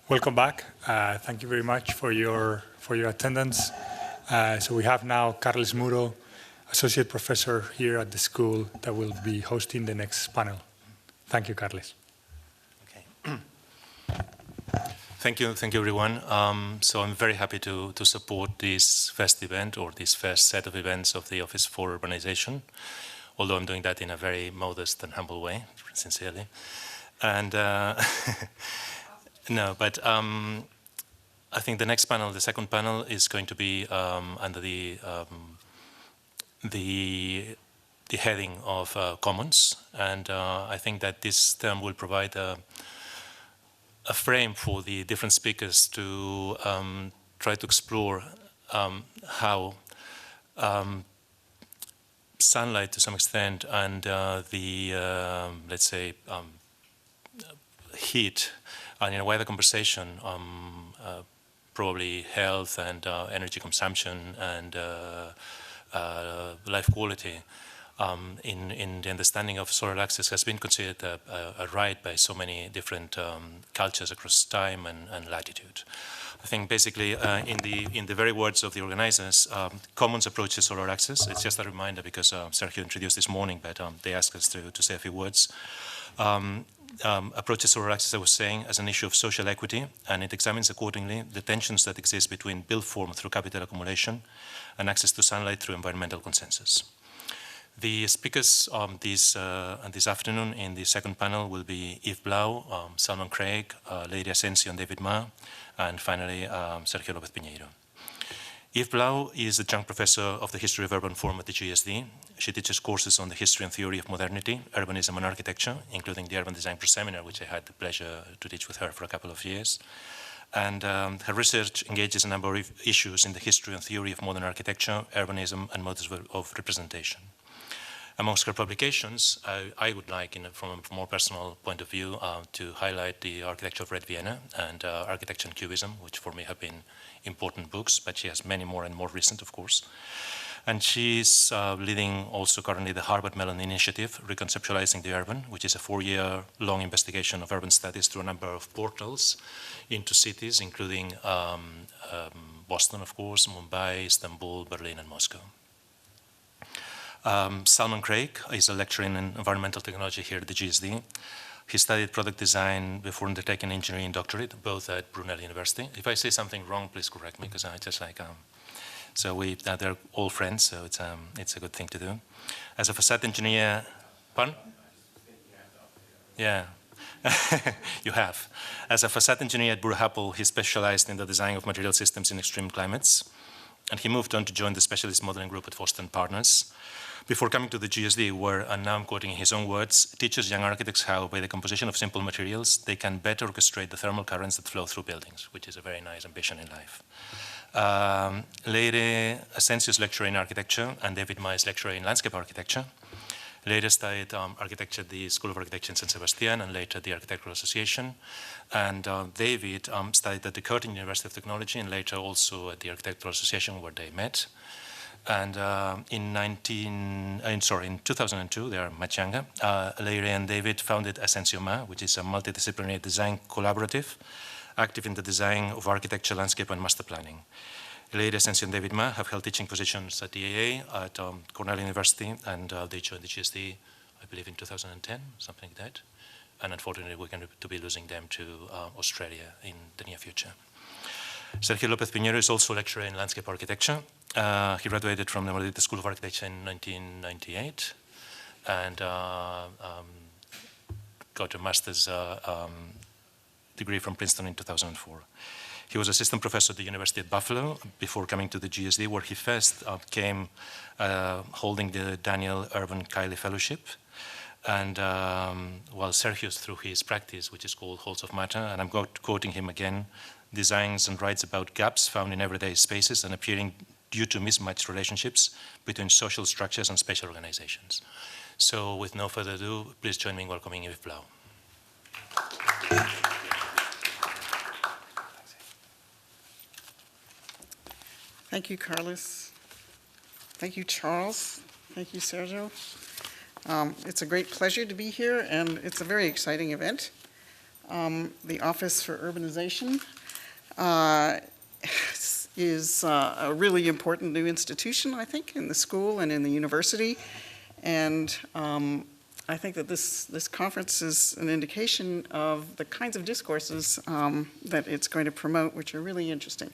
Welcome back. Thank you very much for your attendance. So we have now Carles Muro, Associate Professor here at the school, that will be hosting the next panel. Thank you, Carles. Okay. Thank you, everyone. So I'm very happy to support this first event, or this first set of events of the Office for Urbanization, although I'm doing that in a very modest and humble way, sincerely. And no, but I think the next panel, the second panel, is going to be under the heading of commons, and I think that this term will provide a frame for the different speakers to try to explore how sunlight, to some extent, and the let's say heat, and in a wider conversation, probably health and energy consumption and life quality in the understanding of solar access has been considered a right by so many different cultures across time and latitude. I think basically in the very words of the organizers, commons approach to solar access. It's just a reminder because Sergio introduced this morning, but they asked us to say a few words. Approaches solar access, I was saying, as an issue of social equity, and it examines accordingly the tensions that exist between built form through capital accumulation and access to sunlight through environmental consensus. The speakers this afternoon in the second panel will be Yves Blau, Salman Craig, Lady Asensio and David Ma, and finally Sergio López Piñeiro. Yves Blau is adjunct professor of the history of urban form at the GSD. She teaches courses on the history and theory of modernity, urbanism and architecture, including the Urban Design Pro-Seminar, which I had the pleasure to teach with her for a couple of years. And her research engages a number of issues in the history and theory of modern architecture, urbanism, and modes of representation. Amongst her publications, I would like, from a more personal point of view, to highlight the Architecture of Red Vienna and Architecture and Cubism, which for me have been important books, but she has many more and more recent, of course. And she's leading also currently the Harvard Mellon Initiative, Reconceptualizing the Urban, which is a 4-year-long investigation of urban studies through a number of portals into cities, including Boston, of course, Mumbai, Istanbul, Berlin, and Moscow. Salman Craig is a lecturer in environmental technology here at the GSD. He studied product design before undertaking engineering doctorate, both at Brunel University. If I say something wrong, please correct me, because I just like, so they're all friends, so it's a good thing to do. As a facade engineer, pardon? Yeah, you have. As a facade engineer at Burhapple, he specialized in the design of material systems in extreme climates, and he moved on to join the specialist modeling group at Foster & Partners, before coming to the GSD, where, and now I'm quoting in his own words, teaches young architects how, by the composition of simple materials, they can better orchestrate the thermal currents that flow through buildings, which is a very nice ambition in life. Lady Asensio is lecturer in architecture, and David Ma is lecturer in landscape architecture. Later studied architecture at the School of Architecture in San Sebastian, and later the Architectural Association. And David studied at the Curtin University of Technology, and later also at the Architectural Association, where they met. And in 2002, they are much younger, Larry and David founded Asensio Ma, which is a multidisciplinary design collaborative, active in the design of architecture, landscape, and master planning. Larry, Asensio, and David Ma have held teaching positions at the AA, at Cornell University, and they joined the GSD, I believe, in 2010, something like that. And unfortunately, we're going to be losing them to Australia in the near future. Sergio López Piñeiro is also a lecturer in landscape architecture. He graduated from the School of Architecture in 1998 and got a master's degree from Princeton in 2004. He was assistant professor at the University of Buffalo before coming to the GSD, where he first came holding the Daniel Urban Kiley Fellowship. And while Sergio, through his practice, which is called Halls of Matter, and I'm quoting him again, designs and writes about gaps found in everyday spaces and appearing due to mismatched relationships between social structures and spatial organizations. So with no further ado, please join me in welcoming Yves Blau. Thank you, Carlos. Thank you, Charles. Thank you, Sergio. It's a great pleasure to be here, and it's a very exciting event. the Office for Urbanization is a really important new institution, I think, in the school and in the university. And I think that this conference is an indication of the kinds of discourses that it's going to promote, which are really interesting.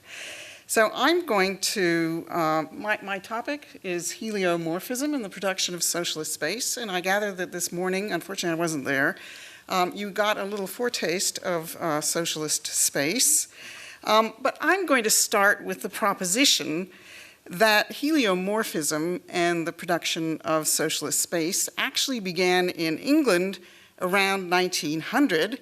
So I'm going to, my topic is heliomorphism and the production of socialist space. And I gather that this morning, unfortunately I wasn't there, you got a little foretaste of socialist space. But I'm going to start with the proposition that heliomorphism and the production of socialist space actually began in England around 1900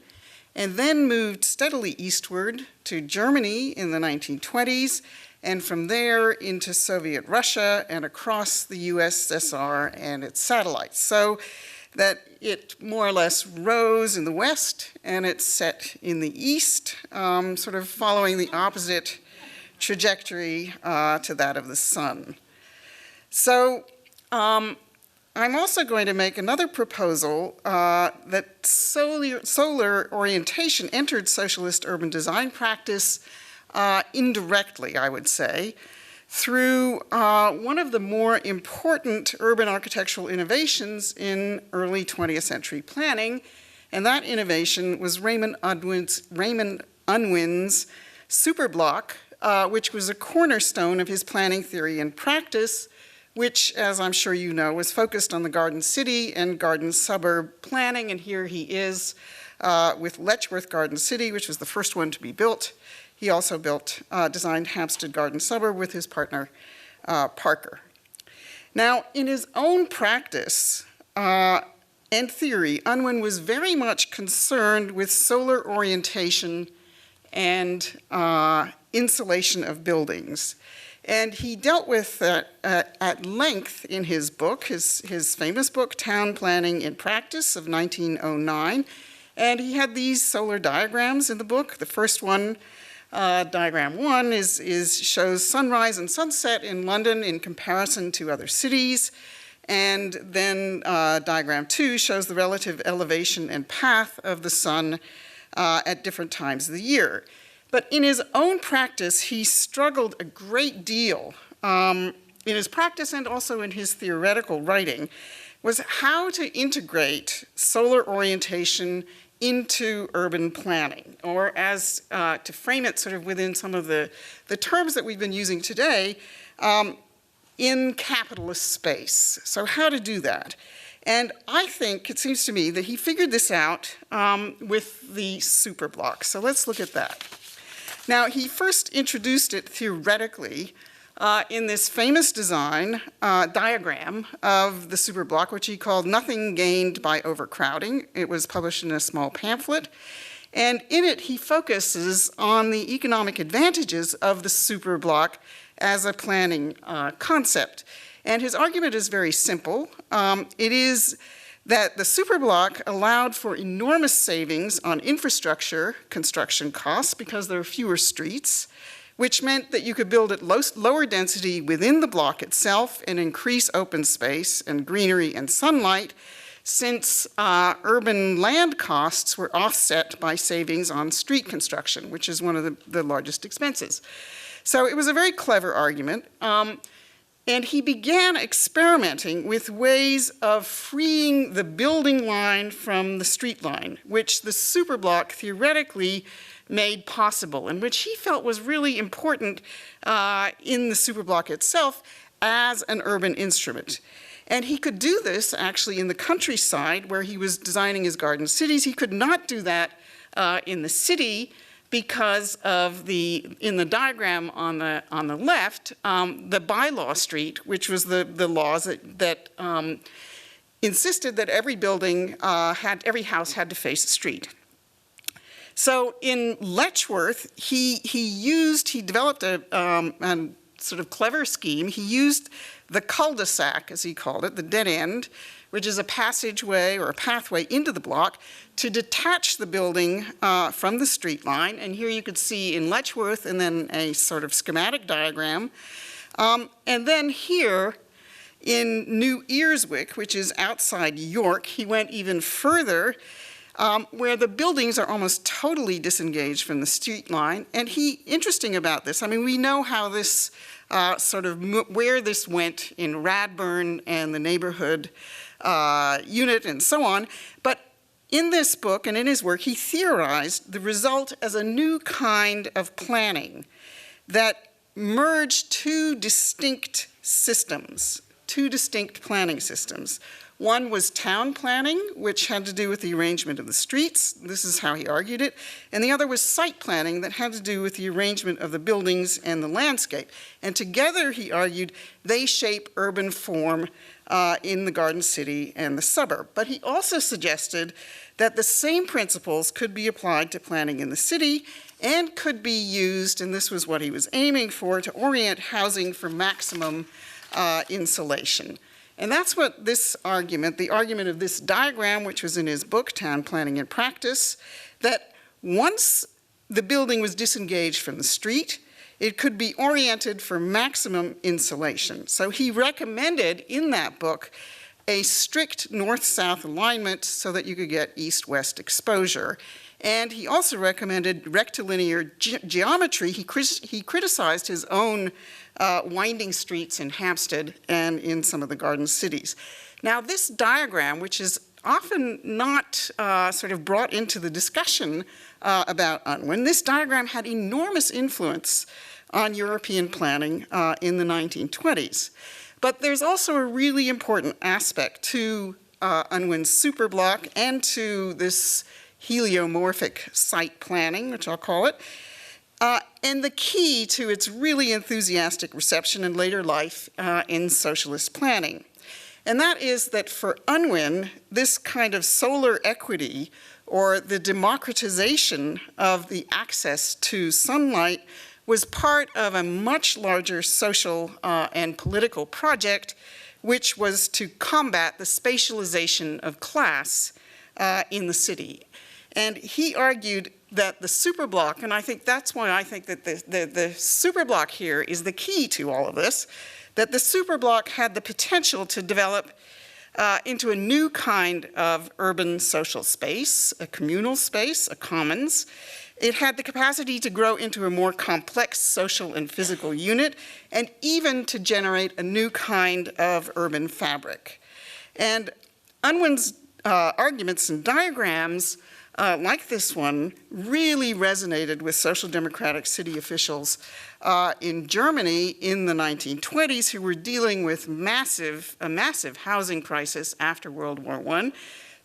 and then moved steadily eastward to Germany in the 1920s, and from there into Soviet Russia and across the USSR and its satellites. So that it more or less rose in the west and it set in the east, sort of following the opposite trajectory to that of the sun. So I'm also going to make another proposal that solar orientation entered socialist urban design practice indirectly, I would say, through one of the more important urban architectural innovations in early 20th century planning, and that innovation was Raymond Unwin's superblock, which was a cornerstone of his planning theory and practice, which, as I'm sure you know, was focused on the garden city and garden suburb planning. And here he is with Letchworth Garden City, which was the first one to be built. He also designed Hampstead Garden Suburb with his partner, Parker. Now, in his own practice and theory, Unwin was very much concerned with solar orientation and insulation of buildings. And he dealt with that at length in his book, his famous book, Town Planning in Practice of 1909. And he had these solar diagrams in the book. The first one, diagram 1, shows sunrise and sunset in London in comparison to other cities. And then diagram 2 shows the relative elevation and path of the sun at different times of the year. But in his own practice, he struggled a great deal in his practice and also in his theoretical writing, was how to integrate solar orientation into urban planning, or as to frame it sort of within some of the terms that we've been using today, in capitalist space. So how to do that? And I think, it seems to me, that he figured this out with the superblock. So let's look at that. Now, he first introduced it theoretically in this famous diagram of the superblock, which he called Nothing Gained by Overcrowding. It was published in a small pamphlet. And in it, he focuses on the economic advantages of the superblock as a planning concept. And his argument is very simple. It is that the superblock allowed for enormous savings on infrastructure construction costs because there are fewer streets, which meant that you could build at lower density within the block itself and increase open space and greenery and sunlight, since urban land costs were offset by savings on street construction, which is one of the largest expenses. So it was a very clever argument. And he began experimenting with ways of freeing the building line from the street line, which the superblock theoretically made possible, and which he felt was really important in the superblock itself as an urban instrument. And he could do this actually in the countryside where he was designing his garden cities. He could not do that in the city, because of in the diagram on the left, the bylaw street, which was the laws that insisted that every house had to face a street. So in Letchworth, he developed a sort of clever scheme. He used the cul-de-sac, as he called it, the dead end, which is a passageway or a pathway into the block, to detach the building from the street line. And here you could see in Letchworth, and then a sort of schematic diagram. And then here in New Earswick, which is outside York, he went even further. where the buildings are almost totally disengaged from the street line. And interesting about this, I mean, we know how this where this went in Radburn and the neighborhood unit and so on, but in this book and in his work, he theorized the result as a new kind of planning that merged two distinct systems, two distinct planning systems. One was town planning, which had to do with the arrangement of the streets. This is how he argued it. And the other was site planning that had to do with the arrangement of the buildings and the landscape. And together, he argued, they shape urban form in the Garden City and the suburb. But he also suggested that the same principles could be applied to planning in the city and could be used, and this was what he was aiming for, to orient housing for maximum insulation. And that's what this argument, the argument of this diagram, which was in his book, Town Planning in Practice, that once the building was disengaged from the street, it could be oriented for maximum insulation. So he recommended in that book a strict north-south alignment so that you could get east-west exposure. And he also recommended rectilinear geometry. He criticized his own winding streets in Hampstead and in some of the garden cities. Now, this diagram, which is often not sort of brought into the discussion about Unwin, this diagram had enormous influence on European planning in the 1920s. But there's also a really important aspect to Unwin's superblock and to this heliomorphic site planning, which I'll call it, and the key to its really enthusiastic reception in later life in socialist planning. And that is that for Unwin, this kind of solar equity, or the democratization of the access to sunlight, was part of a much larger social and political project, which was to combat the spatialization of class in the city. And he argued that the superblock, and I think that's why I think that the superblock here is the key to all of this, that the superblock had the potential to develop into a new kind of urban social space, a communal space, a commons. It had the capacity to grow into a more complex social and physical unit, and even to generate a new kind of urban fabric. And Unwin's arguments and diagrams, like this one, really resonated with social democratic city officials in Germany in the 1920s who were dealing with a massive housing crisis after World War I.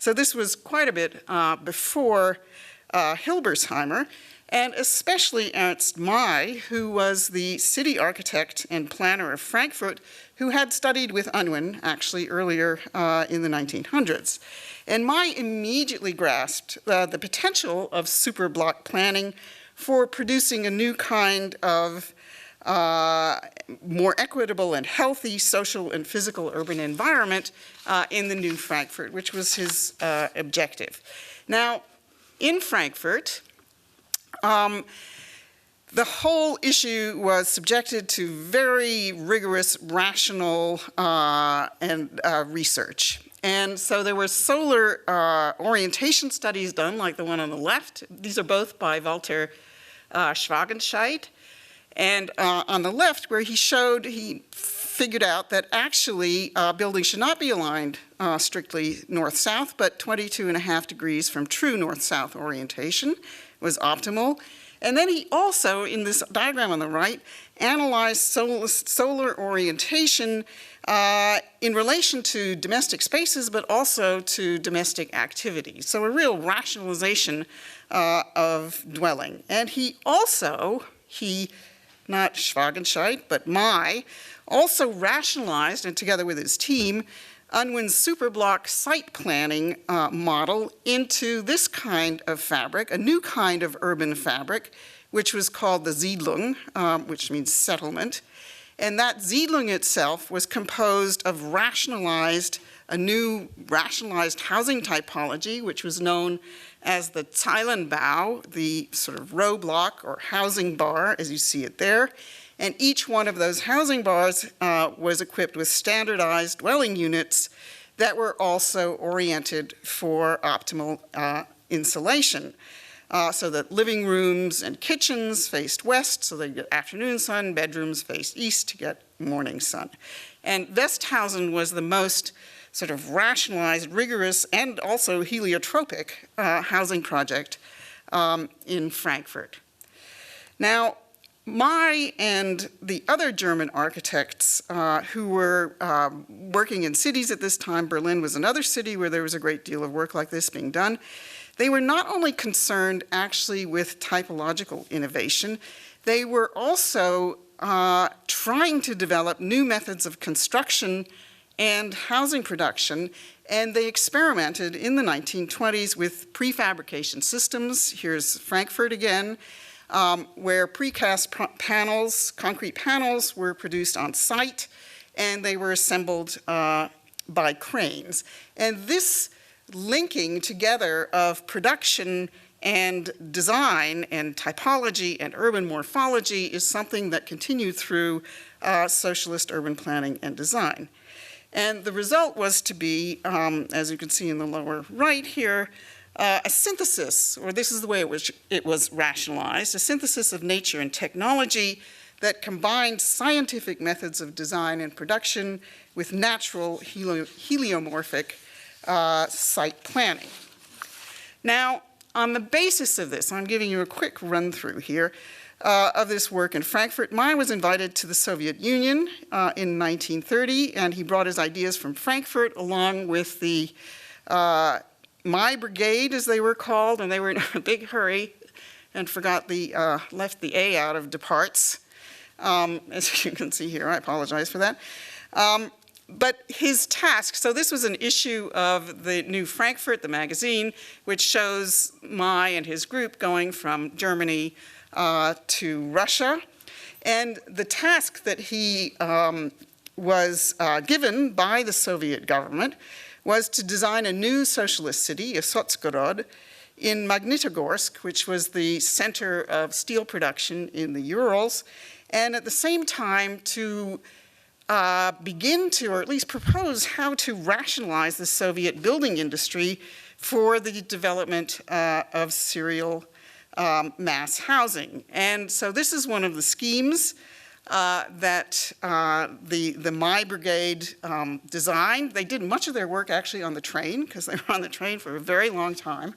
So this was quite a bit before Hilbersheimer, and especially Ernst May, who was the city architect and planner of Frankfurt, who had studied with Unwin actually earlier in the 1900s. And May immediately grasped the potential of superblock planning for producing a new kind of more equitable and healthy social and physical urban environment in the new Frankfurt, which was his objective. Now, in Frankfurt, the whole issue was subjected to very rigorous rational research. And so there were solar orientation studies done, like the one on the left. These are both by Walter Schwagenscheidt. And on the left, where he figured out that actually buildings should not be aligned strictly north-south, but 22.5 degrees from true north-south orientation was optimal. And then he also, in this diagram on the right, analyzed solar orientation in relation to domestic spaces, but also to domestic activity. So a real rationalization of dwelling. And he also, not Schwagenscheidt, but May, also rationalized, and together with his team, Unwin's superblock site planning model into this kind of fabric, a new kind of urban fabric, which was called the Siedlung, which means settlement. And that Siedlung itself was composed of a new rationalized housing typology, which was known as the Zeilenbau, the sort of row block or housing bar, as you see it there. And each one of those housing bars was equipped with standardized dwelling units that were also oriented for optimal insulation, so that living rooms and kitchens faced west, so they get afternoon sun, bedrooms faced east to get morning sun. And Westhausen was the most sort of rationalized, rigorous, and also heliotropic housing project in Frankfurt. Now, May and the other German architects who were working in cities at this time, Berlin was another city where there was a great deal of work like this being done, they were not only concerned actually with typological innovation, they were also trying to develop new methods of construction and housing production, and they experimented in the 1920s with prefabrication systems. Here's Frankfurt again, where precast panels, concrete panels, were produced on site, and they were assembled by cranes. And this linking together of production and design and typology and urban morphology is something that continued through socialist urban planning and design. And the result was to be, as you can see in the lower right here, a synthesis, or this is the way it was rationalized, a synthesis of nature and technology that combined scientific methods of design and production with natural heliomorphic site planning. Now, on the basis of this, I'm giving you a quick run through here of this work in Frankfurt. May was invited to the Soviet Union in 1930, and he brought his ideas from Frankfurt along with the May Brigade, as they were called, and they were in a big hurry and forgot left the A out of departs. As you can see here, I apologize for that. But his task, so this was an issue of the New Frankfurt, the magazine, which shows May and his group going from Germany to Russia. And the task that he was given by the Soviet government was to design a new socialist city, a Sotsgorod, in Magnitogorsk, which was the center of steel production in the Urals, and at the same time to begin to, or at least propose how to rationalize the Soviet building industry for the development of serial mass housing. And so this is one of the schemes that the May Brigade designed. They did much of their work actually on the train, because they were on the train for a very long time.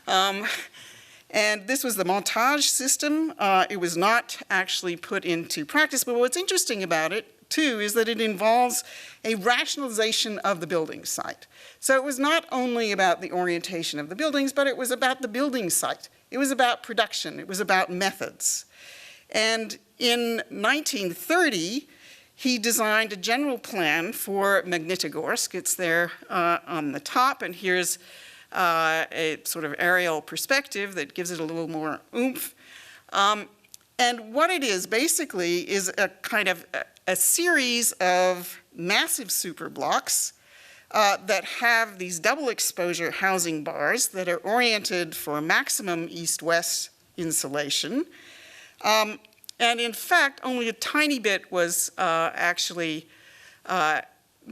And this was the montage system. It was not actually put into practice, but what's interesting about it, too, is that it involves a rationalization of the building site. So it was not only about the orientation of the buildings, but it was about the building site. It was about production. It was about methods. And in 1930, he designed a general plan for Magnitogorsk. It's there on the top, and here's a sort of aerial perspective that gives it a little more oomph. And what it is basically is a kind of a series of massive superblocks that have these double exposure housing bars that are oriented for maximum east-west insulation. And in fact, only a tiny bit was actually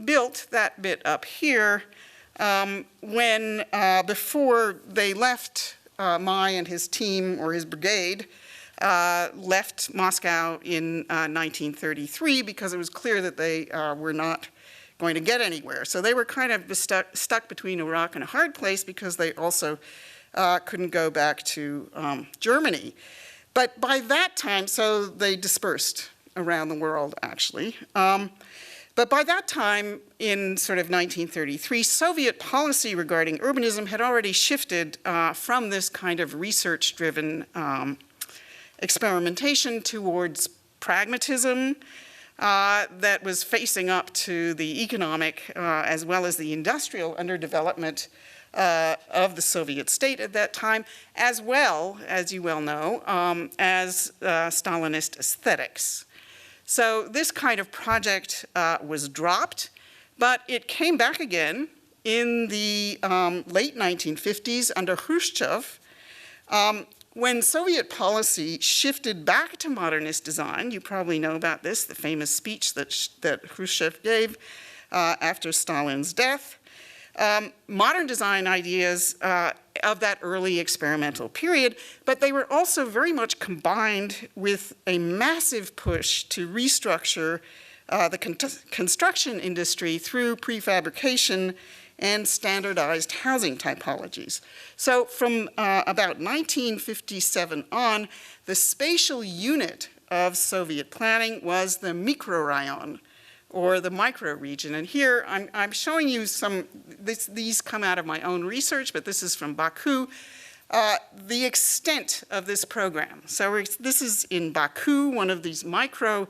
built, that bit up here, when before they left, May and his team, or his brigade, left Moscow in 1933, because it was clear that they were not going to get anywhere. So they were kind of stuck between a rock and a hard place, because they also couldn't go back to Germany. But by that time, so they dispersed around the world, actually. But by that time, in sort of 1933, Soviet policy regarding urbanism had already shifted from this kind of research-driven experimentation towards pragmatism that was facing up to the economic as well as the industrial underdevelopment of the Soviet state at that time, as well, as you well know, as Stalinist aesthetics. So this kind of project was dropped, but it came back again in the late 1950s under Khrushchev, when Soviet policy shifted back to modernist design. You probably know about this, the famous speech that Khrushchev gave after Stalin's death. modern design ideas of that early experimental period, but they were also very much combined with a massive push to restructure the construction industry through prefabrication and standardized housing typologies. So from about 1957 on, the spatial unit of Soviet planning was the mikrorayon, or the micro-region. And here I'm showing you these come out of my own research, but this is from Baku, the extent of this program. So this is in Baku, one of these the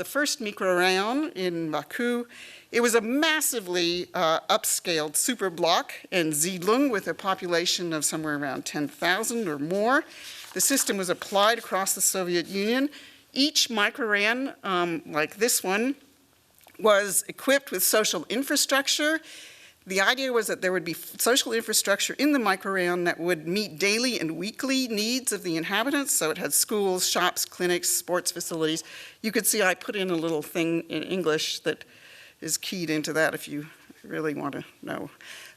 first mikrorayon in Baku. It was a massively upscaled superblock and Siedlung with a population of somewhere around 10,000 or more. The system was applied across the Soviet Union. Each microrayon, like this one, was equipped with social infrastructure. The idea was that there would be social infrastructure in the microrayon that would meet daily and weekly needs of the inhabitants. So it had schools, shops, clinics, sports facilities. You could see I put in a little thing in English that is keyed into that if you really want to know.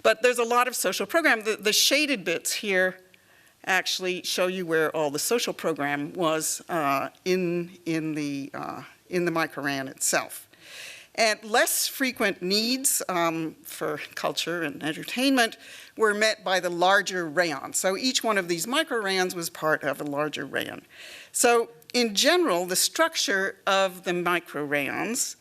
But there's a lot of social program. The shaded bits here actually show you where all the social program was in the microrayon itself. And less frequent needs for culture and entertainment were met by the larger rayon. So each one of these microrayons was part of a larger rayon. So in general, the structure of the microrayons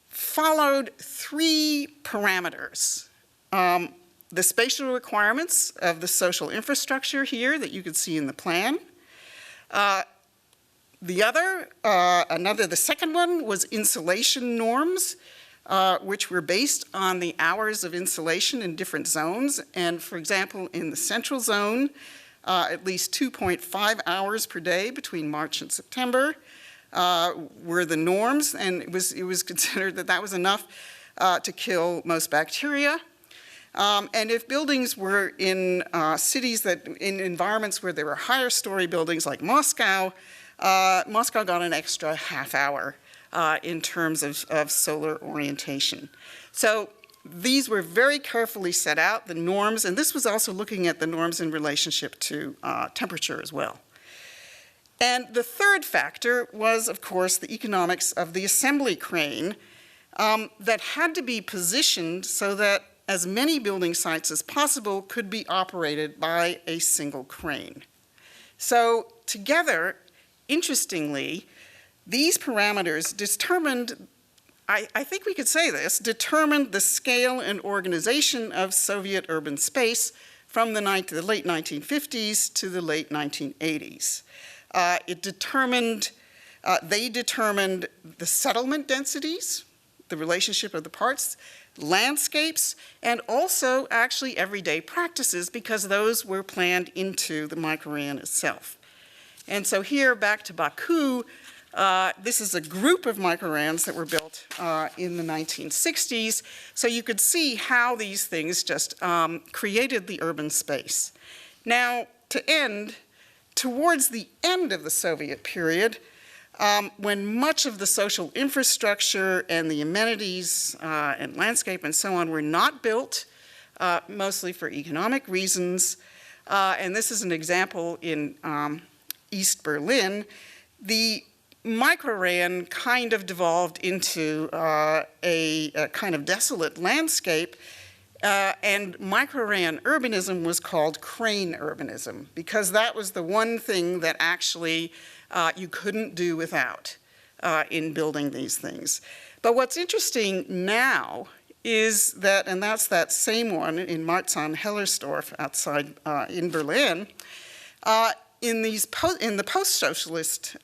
followed three parameters. The spatial requirements of the social infrastructure here that you can see in the plan. The second one was insulation norms, which were based on the hours of insulation in different zones. And for example, in the central zone, at least 2.5 hours per day between March and September were the norms, and it was considered that that was enough to kill most bacteria. And if buildings were in cities in environments where there were higher story buildings like Moscow, Moscow got an extra half hour in terms of solar orientation. So these were very carefully set out, the norms, and this was also looking at the norms in relationship to temperature as well. And the third factor was, of course, the economics of the assembly crane that had to be positioned so that as many building sites as possible could be operated by a single crane. So together, interestingly, these parameters determined, I think we could say this, determined the scale and organization of Soviet urban space from the late 1950s to the late 1980s. They determined the settlement densities, the relationship of the parts, landscapes, and also actually everyday practices, because those were planned into the microrayon itself. And so here, back to Baku, this is a group of microrayons that were built in the 1960s. So you could see how these things just created the urban space. Now, towards the end of the Soviet period, when much of the social infrastructure and the amenities and landscape and so on were not built, mostly for economic reasons, and this is an example in East Berlin, the microrayon kind of devolved into a kind of desolate landscape, and microrayon urbanism was called crane urbanism, because that was the one thing that actually you couldn't do without in building these things. But what's interesting now is that, and that's that same one in Marzahn-Hellersdorf outside in Berlin, in the post-socialist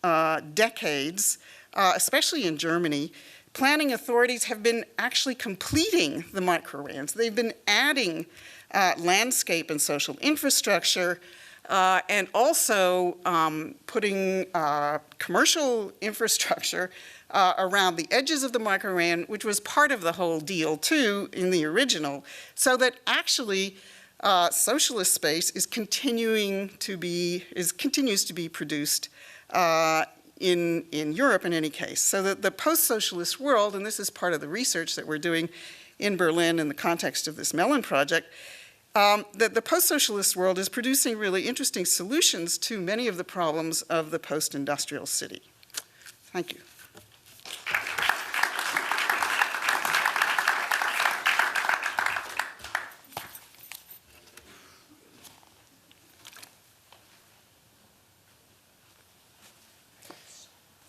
decades, especially in Germany, planning authorities have been actually completing the microrayons. They've been adding landscape and social infrastructure, and also putting commercial infrastructure around the edges of the microrayon, which was part of the whole deal too in the original, so that actually socialist space continues to be produced in Europe in any case. So that the post-socialist world, and this is part of the research that we're doing in Berlin in the context of this Melon project, that the post-socialist world is producing really interesting solutions to many of the problems of the post-industrial city. Thank you.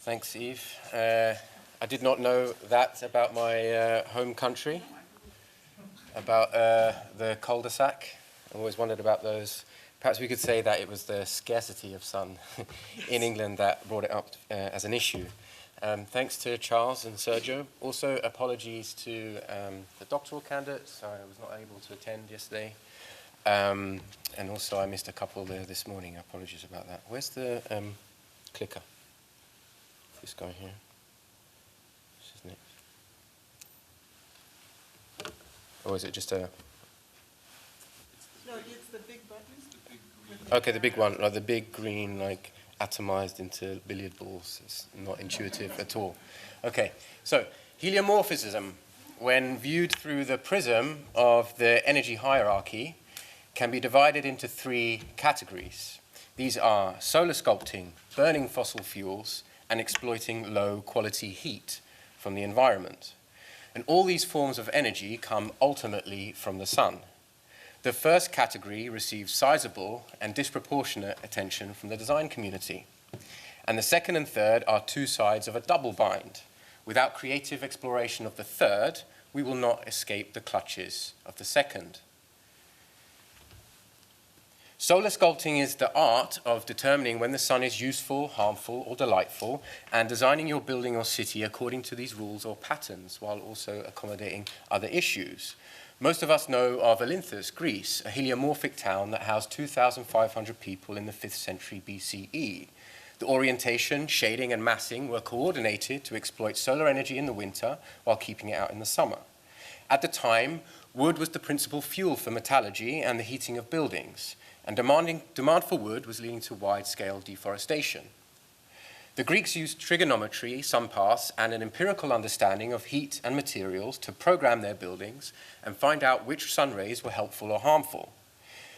Thanks, Eve. I did not know that about my home country, about the cul-de-sac. I always wondered about those. Perhaps we could say that it was the scarcity of sun in England that brought it up as an issue. Thanks to Charles and Sergio. Also, apologies to the doctoral candidates. I was not able to attend yesterday. And also, I missed a couple there this morning. Apologies about that. Where's the clicker? This guy here. What's his name? Or is it just a... No, it's the big button. Okay, the big one, like the big green, like atomized into billiard balls. It's not intuitive at all. Okay, so heliomorphism, when viewed through the prism of the energy hierarchy, can be divided into three categories. These are solar sculpting, burning fossil fuels, and exploiting low-quality heat from the environment. And all these forms of energy come ultimately from the sun. The first category receives sizable and disproportionate attention from the design community. And the second and third are two sides of a double bind. Without creative exploration of the third, we will not escape the clutches of the second. Solar sculpting is the art of determining when the sun is useful, harmful, or delightful, and designing your building or city according to these rules or patterns, while also accommodating other issues. Most of us know of Olympus, Greece, a heliomorphic town that housed 2,500 people in the 5th century BCE. The orientation, shading, and massing were coordinated to exploit solar energy in the winter while keeping it out in the summer. At the time, wood was the principal fuel for metallurgy and the heating of buildings, and demand for wood was leading to wide-scale deforestation. The Greeks used trigonometry, sun paths, and an empirical understanding of heat and materials to program their buildings and find out which sun rays were helpful or harmful.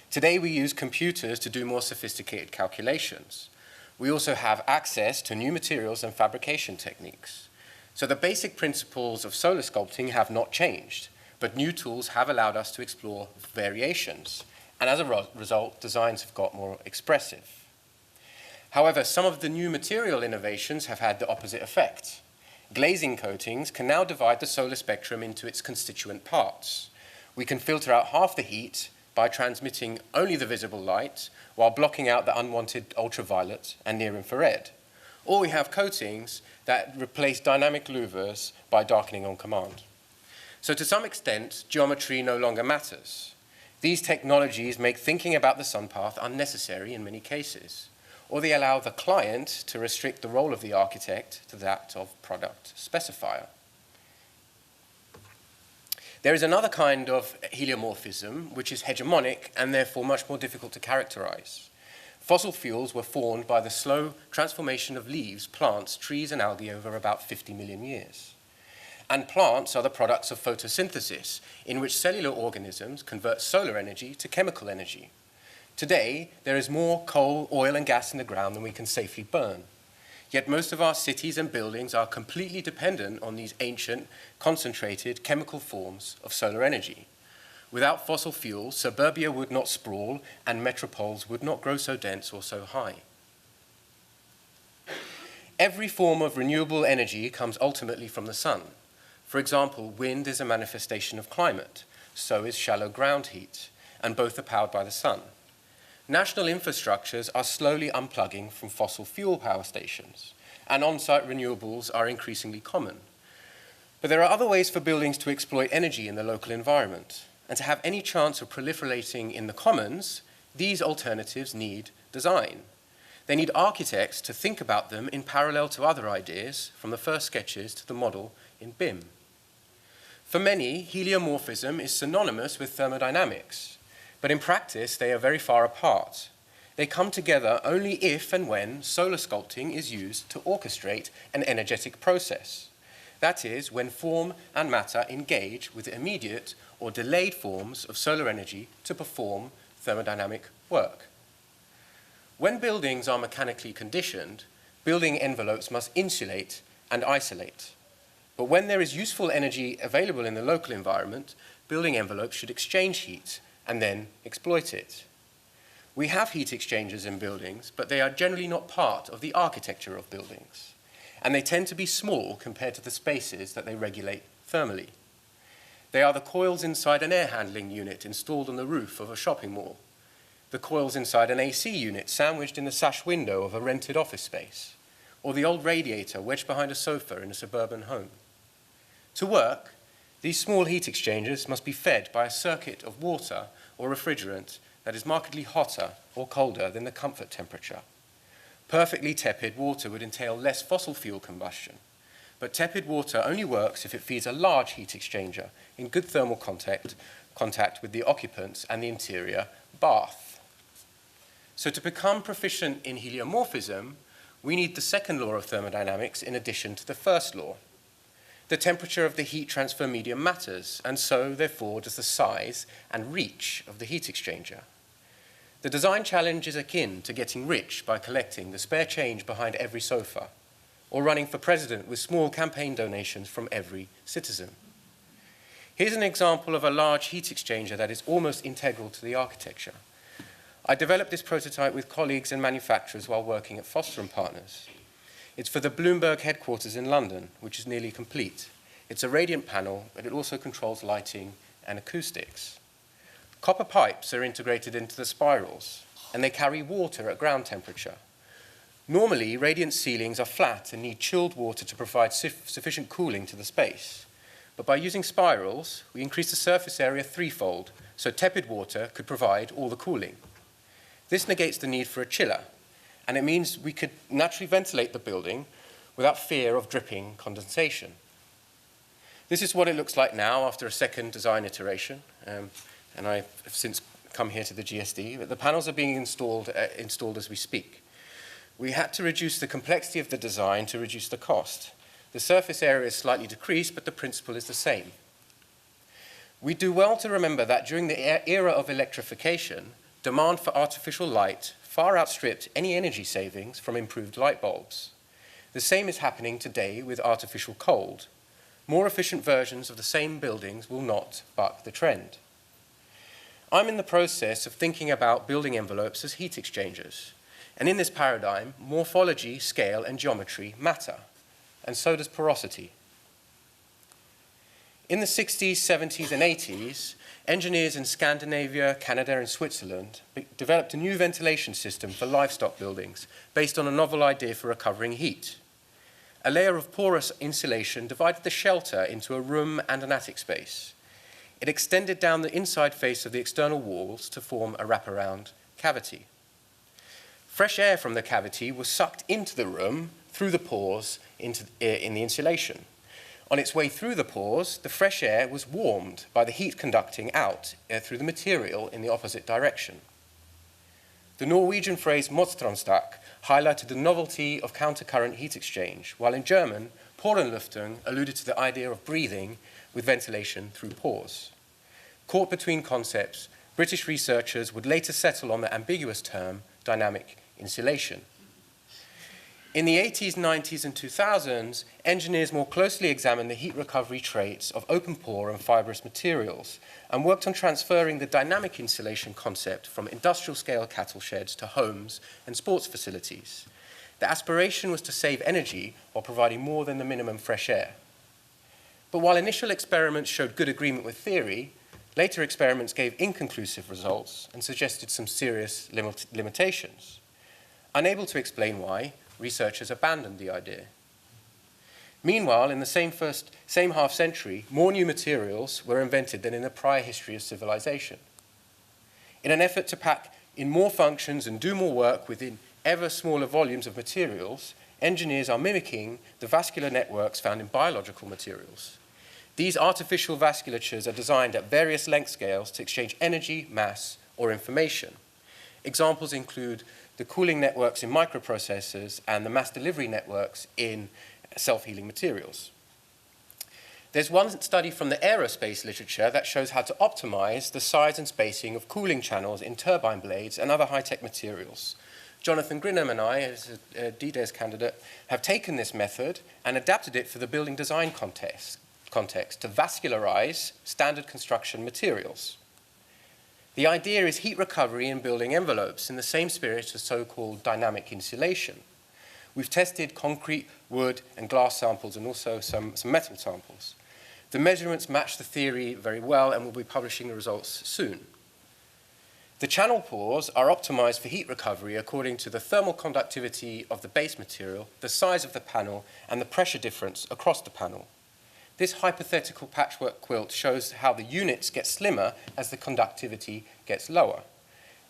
Today, we use computers to do more sophisticated calculations. We also have access to new materials and fabrication techniques. So the basic principles of solar sculpting have not changed, but new tools have allowed us to explore variations. And as a result, designs have got more expressive. However, some of the new material innovations have had the opposite effect. Glazing coatings can now divide the solar spectrum into its constituent parts. We can filter out half the heat by transmitting only the visible light while blocking out the unwanted ultraviolet and near-infrared. Or we have coatings that replace dynamic louvers by darkening on command. So to some extent, geometry no longer matters. These technologies make thinking about the sun path unnecessary in many cases, or they allow the client to restrict the role of the architect to that of product specifier. There is another kind of heliomorphism which is hegemonic and therefore much more difficult to characterize. Fossil fuels were formed by the slow transformation of leaves, plants, trees, and algae over about 50 million years. And plants are the products of photosynthesis, in which cellular organisms convert solar energy to chemical energy. Today, there is more coal, oil, and gas in the ground than we can safely burn. Yet most of our cities and buildings are completely dependent on these ancient, concentrated chemical forms of solar energy. Without fossil fuels, suburbia would not sprawl, and metropoles would not grow so dense or so high. Every form of renewable energy comes ultimately from the sun. For example, wind is a manifestation of climate, so is shallow ground heat, and both are powered by the sun. National infrastructures are slowly unplugging from fossil fuel power stations, and on-site renewables are increasingly common. But there are other ways for buildings to exploit energy in the local environment, and to have any chance of proliferating in the commons, these alternatives need design. They need architects to think about them in parallel to other ideas, from the first sketches to the model in BIM. For many, heliomorphism is synonymous with thermodynamics, but in practice, they are very far apart. They come together only if and when solar sculpting is used to orchestrate an energetic process. That is, when form and matter engage with immediate or delayed forms of solar energy to perform thermodynamic work. When buildings are mechanically conditioned, building envelopes must insulate and isolate. But when there is useful energy available in the local environment, building envelopes should exchange heat and then exploit it. We have heat exchangers in buildings, but they are generally not part of the architecture of buildings, and they tend to be small compared to the spaces that they regulate thermally. They are the coils inside an air handling unit installed on the roof of a shopping mall, the coils inside an AC unit sandwiched in the sash window of a rented office space, or the old radiator wedged behind a sofa in a suburban home. To work, these small heat exchangers must be fed by a circuit of water or refrigerant that is markedly hotter or colder than the comfort temperature. Perfectly tepid water would entail less fossil fuel combustion, but tepid water only works if it feeds a large heat exchanger in good thermal contact with the occupants and the interior bath. So to become proficient in heliomorphism, we need the second law of thermodynamics in addition to the first law. The temperature of the heat transfer medium matters, and so, therefore, does the size and reach of the heat exchanger. The design challenge is akin to getting rich by collecting the spare change behind every sofa, or running for president with small campaign donations from every citizen. Here's an example of a large heat exchanger that is almost integral to the architecture. I developed this prototype with colleagues and manufacturers while working at Foster & Partners. It's for the Bloomberg headquarters in London, which is nearly complete. It's a radiant panel, but it also controls lighting and acoustics. Copper pipes are integrated into the spirals, and they carry water at ground temperature. Normally, radiant ceilings are flat and need chilled water to provide sufficient cooling to the space. But by using spirals, we increase the surface area threefold, so tepid water could provide all the cooling. This negates the need for a chiller, and it means we could naturally ventilate the building without fear of dripping condensation. This is what it looks like now after a second design iteration, and I've since come here to the GSD, but the panels are being installed as we speak. We had to reduce the complexity of the design to reduce the cost. The surface area is slightly decreased, but the principle is the same. We do well to remember that during the era of electrification, demand for artificial light far outstripped any energy savings from improved light bulbs. The same is happening today with artificial cold. More efficient versions of the same buildings will not buck the trend. I'm in the process of thinking about building envelopes as heat exchangers. And in this paradigm, morphology, scale, and geometry matter, and so does porosity. In the 60s, 70s, and 80s, engineers in Scandinavia, Canada, and Switzerland developed a new ventilation system for livestock buildings based on a novel idea for recovering heat. A layer of porous insulation divided the shelter into a room and an attic space. It extended down the inside face of the external walls to form a wraparound cavity. Fresh air from the cavity was sucked into the room through the pores in the insulation. On its way through the pores, the fresh air was warmed by the heat conducting out through the material in the opposite direction. The Norwegian phrase Motstrømstak highlighted the novelty of countercurrent heat exchange, while in German, Porenluftung alluded to the idea of breathing with ventilation through pores. Caught between concepts, British researchers would later settle on the ambiguous term dynamic insulation. In the 80s, 90s, and 2000s, engineers more closely examined the heat recovery traits of open pore and fibrous materials and worked on transferring the dynamic insulation concept from industrial-scale cattle sheds to homes and sports facilities. The aspiration was to save energy while providing more than the minimum fresh air. But while initial experiments showed good agreement with theory, later experiments gave inconclusive results and suggested some serious limitations. Unable to explain why, researchers abandoned the idea. Meanwhile, in the same half-century, more new materials were invented than in the prior history of civilization. In an effort to pack in more functions and do more work within ever smaller volumes of materials, engineers are mimicking the vascular networks found in biological materials. These artificial vasculatures are designed at various length scales to exchange energy, mass, or information. Examples include the cooling networks in microprocessors and the mass delivery networks in self-healing materials. There's one study from the aerospace literature that shows how to optimize the size and spacing of cooling channels in turbine blades and other high-tech materials. Jonathan Grinham and I, as a DDES candidate, have taken this method and adapted it for the building design context to vascularize standard construction materials. The idea is heat recovery in building envelopes in the same spirit as so-called dynamic insulation. We've tested concrete, wood, and glass samples, and also some metal samples. The measurements match the theory very well, and we'll be publishing the results soon. The channel pores are optimized for heat recovery according to the thermal conductivity of the base material, the size of the panel, and the pressure difference across the panel. This hypothetical patchwork quilt shows how the units get slimmer as the conductivity gets lower.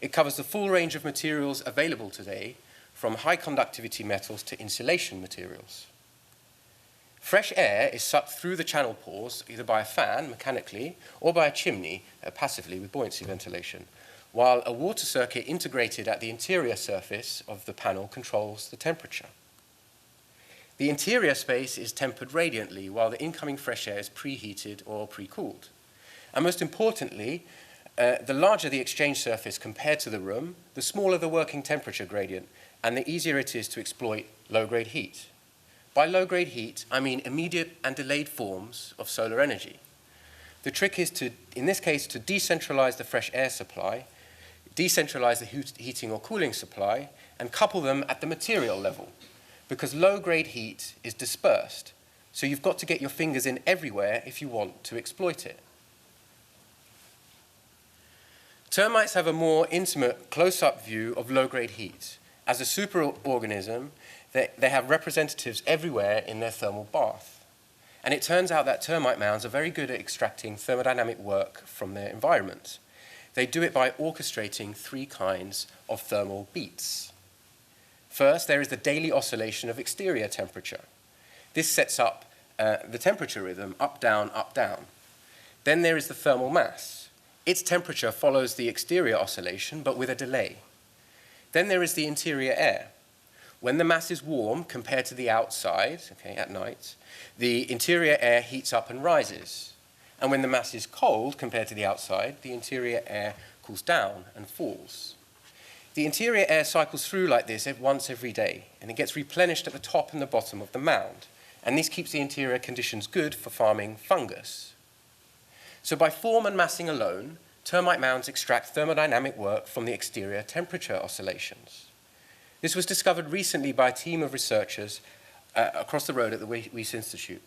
It covers the full range of materials available today, from high conductivity metals to insulation materials. Fresh air is sucked through the channel pores either by a fan, mechanically, or by a chimney, passively with buoyancy ventilation, while a water circuit integrated at the interior surface of the panel controls the temperature. The interior space is tempered radiantly, while the incoming fresh air is preheated or pre-cooled. And most importantly, the larger the exchange surface compared to the room, the smaller the working temperature gradient, and the easier it is to exploit low-grade heat. By low-grade heat, I mean immediate and delayed forms of solar energy. The trick is to, in this case, to decentralize the fresh air supply, decentralize the heating or cooling supply, and couple them at the material level, because low-grade heat is dispersed, so you've got to get your fingers in everywhere if you want to exploit it. Termites have a more intimate, close-up view of low-grade heat. As a superorganism, they have representatives everywhere in their thermal bath. And it turns out that termite mounds are very good at extracting thermodynamic work from their environment. They do it by orchestrating three kinds of thermal beats. First, there is the daily oscillation of exterior temperature. This sets up the temperature rhythm, up, down, up, down. Then there is the thermal mass. Its temperature follows the exterior oscillation, but with a delay. Then there is the interior air. When the mass is warm compared to the outside, at night, the interior air heats up and rises. And when the mass is cold compared to the outside, the interior air cools down and falls. The interior air cycles through like this once every day, and it gets replenished at the top and the bottom of the mound. And this keeps the interior conditions good for farming fungus. So by form and massing alone, termite mounds extract thermodynamic work from the exterior temperature oscillations. This was discovered recently by a team of researchers across the road at the Wyss Institute.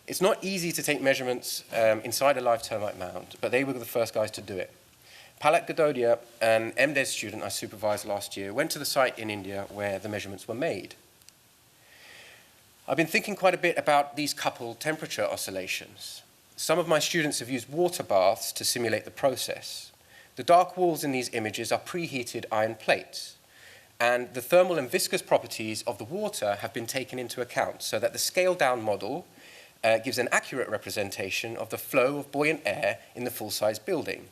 It's not easy to take measurements inside a live termite mound, but they were the first guys to do it. Palak Gadodia, an MDes student I supervised last year, went to the site in India where the measurements were made. I've been thinking quite a bit about these coupled temperature oscillations. Some of my students have used water baths to simulate the process. The dark walls in these images are preheated iron plates, and the thermal and viscous properties of the water have been taken into account so that the scaled-down model gives an accurate representation of the flow of buoyant air in the full-size building.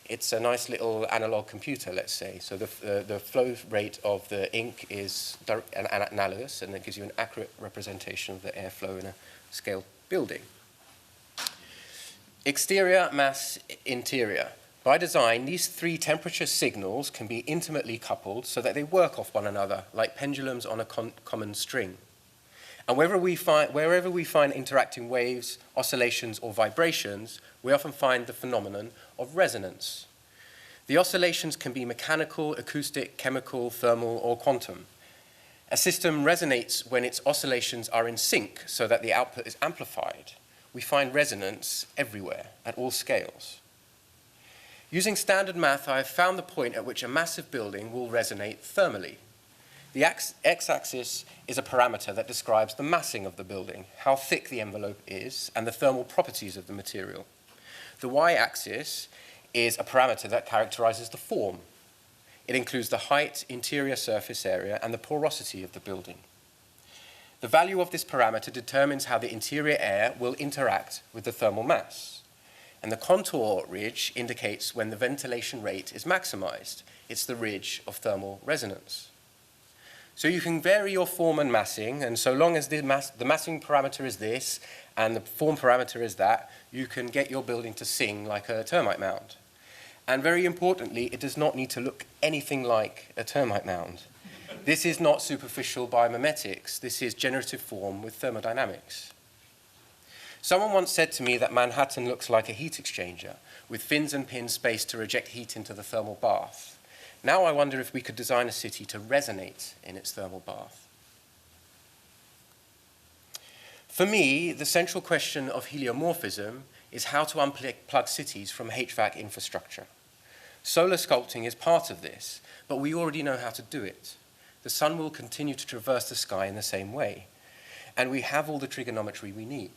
It's a nice little analog computer, let's say. So the flow rate of the ink is analogous, and it gives you an accurate representation of the airflow in a scaled building. Exterior, mass, interior. By design, these three temperature signals can be intimately coupled so that they work off one another, like pendulums on a common string. And wherever we find interacting waves, oscillations, or vibrations, we often find the phenomenon of resonance. The oscillations can be mechanical, acoustic, chemical, thermal, or quantum. A system resonates when its oscillations are in sync so that the output is amplified. We find resonance everywhere, at all scales. Using standard math, I have found the point at which a massive building will resonate thermally. The x-axis is a parameter that describes the massing of the building, how thick the envelope is, and the thermal properties of the material. The y-axis is a parameter that characterizes the form. It includes the height, interior surface area, and the porosity of the building. The value of this parameter determines how the interior air will interact with the thermal mass. And the contour ridge indicates when the ventilation rate is maximized. It's the ridge of thermal resonance. So you can vary your form and massing, and so long as the massing parameter is this, and the form parameter is that, you can get your building to sing like a termite mound. And very importantly, it does not need to look anything like a termite mound. This is not superficial biomimetics. This is generative form with thermodynamics. Someone once said to me that Manhattan looks like a heat exchanger, with fins and pins spaced to reject heat into the thermal bath. Now I wonder if we could design a city to resonate in its thermal bath. For me, the central question of heliomorphism is how to unplug cities from HVAC infrastructure. Solar sculpting is part of this, but we already know how to do it. The sun will continue to traverse the sky in the same way, and we have all the trigonometry we need.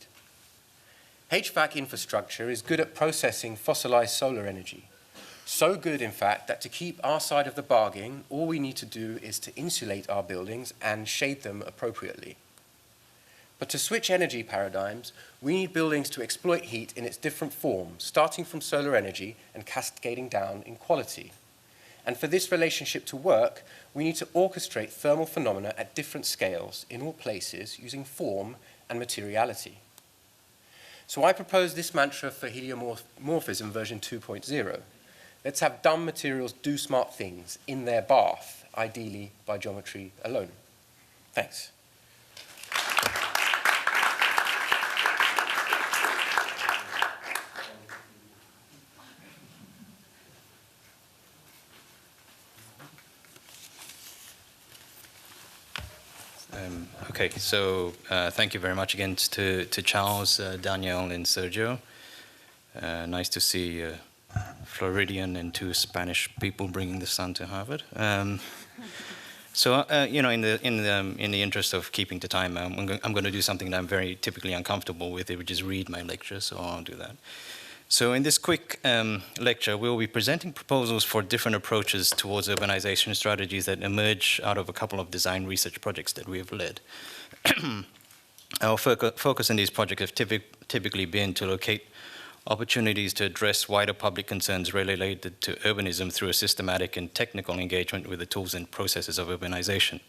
HVAC infrastructure is good at processing fossilized solar energy. So good, in fact, that to keep our side of the bargain, all we need to do is to insulate our buildings and shade them appropriately. But to switch energy paradigms, we need buildings to exploit heat in its different forms, starting from solar energy and cascading down in quality. And for this relationship to work, we need to orchestrate thermal phenomena at different scales in all places using form and materiality. So I propose this mantra for heliomorphism version 2.0. Let's have dumb materials do smart things in their bath, ideally by geometry alone. Thanks. Okay, so thank you very much again to Charles, Daniel, and Sergio. Nice to see Floridian and 2 Spanish people bringing the sun to Harvard. So you know, in the interest of keeping to time, I'm going to do something that I'm very typically uncomfortable with, which is read my lecture. So I'll do that. So in this quick lecture, we'll be presenting proposals for different approaches towards urbanization strategies that emerge out of a couple of design research projects that we have led. Our focus in these projects have typically been to locate opportunities to address wider public concerns related to urbanism through a systematic and technical engagement with the tools and processes of urbanization.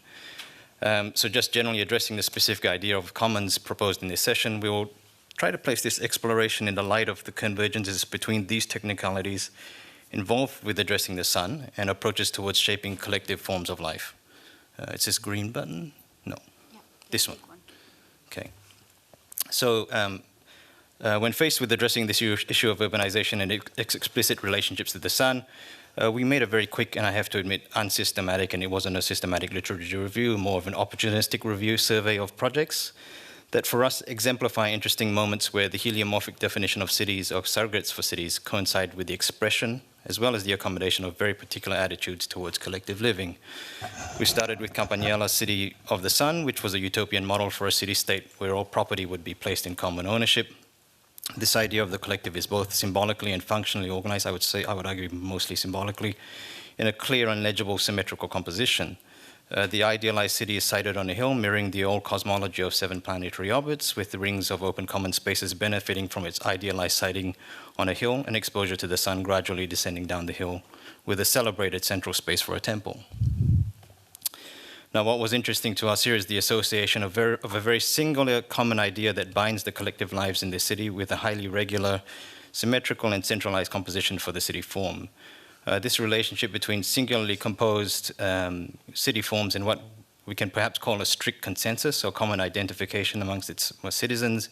So just generally addressing the specific idea of commons proposed in this session, we will try to place this exploration in the light of the convergences between these technicalities involved with addressing the sun and approaches towards shaping collective forms of life. It's this green button? No. Yeah, this one. Okay. So when faced with addressing this issue of urbanization and its explicit relationships to the sun, we made a very quick, and I have to admit, unsystematic, and it wasn't a systematic literature review, more of an opportunistic review survey of projects that for us exemplify interesting moments where the heliomorphic definition of cities or surrogates for cities coincide with the expression as well as the accommodation of very particular attitudes towards collective living. We started with Campanilla's City of the Sun, which was a utopian model for a city-state where all property would be placed in common ownership. This idea of the collective is both symbolically and functionally organized, I would argue mostly symbolically, in a clear and legible symmetrical composition. The idealized city is sited on a hill, mirroring the old cosmology of 7 planetary orbits, with the rings of open common spaces benefiting from its idealized siting on a hill and exposure to the sun gradually descending down the hill, with a celebrated central space for a temple. Now, what was interesting to us here is the association of a very singular common idea that binds the collective lives in the city with a highly regular, symmetrical, and centralized composition for the city form. This relationship between singularly composed city forms and what we can perhaps call a strict consensus or common identification amongst its citizens,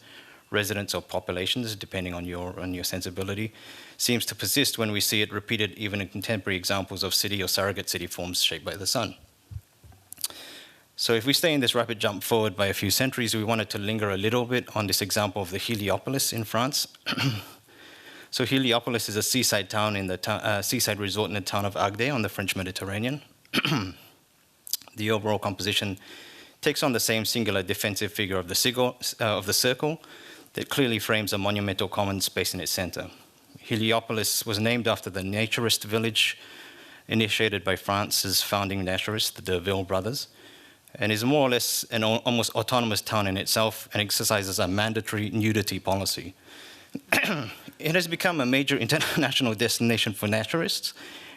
residents, or populations, depending on your sensibility, seems to persist when we see it repeated even in contemporary examples of city or surrogate city forms shaped by the sun. So if we stay in this rapid jump forward by a few centuries, we wanted to linger a little bit on this example of the Heliopolis in France. So Heliopolis is a seaside town in the seaside resort in the town of Agde on the French Mediterranean. The overall composition takes on the same singular defensive figure of the circle that clearly frames a monumental common space in its center. Heliopolis was named after the naturist village initiated by France's founding naturalists, the D'Urville brothers, and is more or less an almost autonomous town in itself and exercises a mandatory nudity policy. It has become a major international destination for naturalists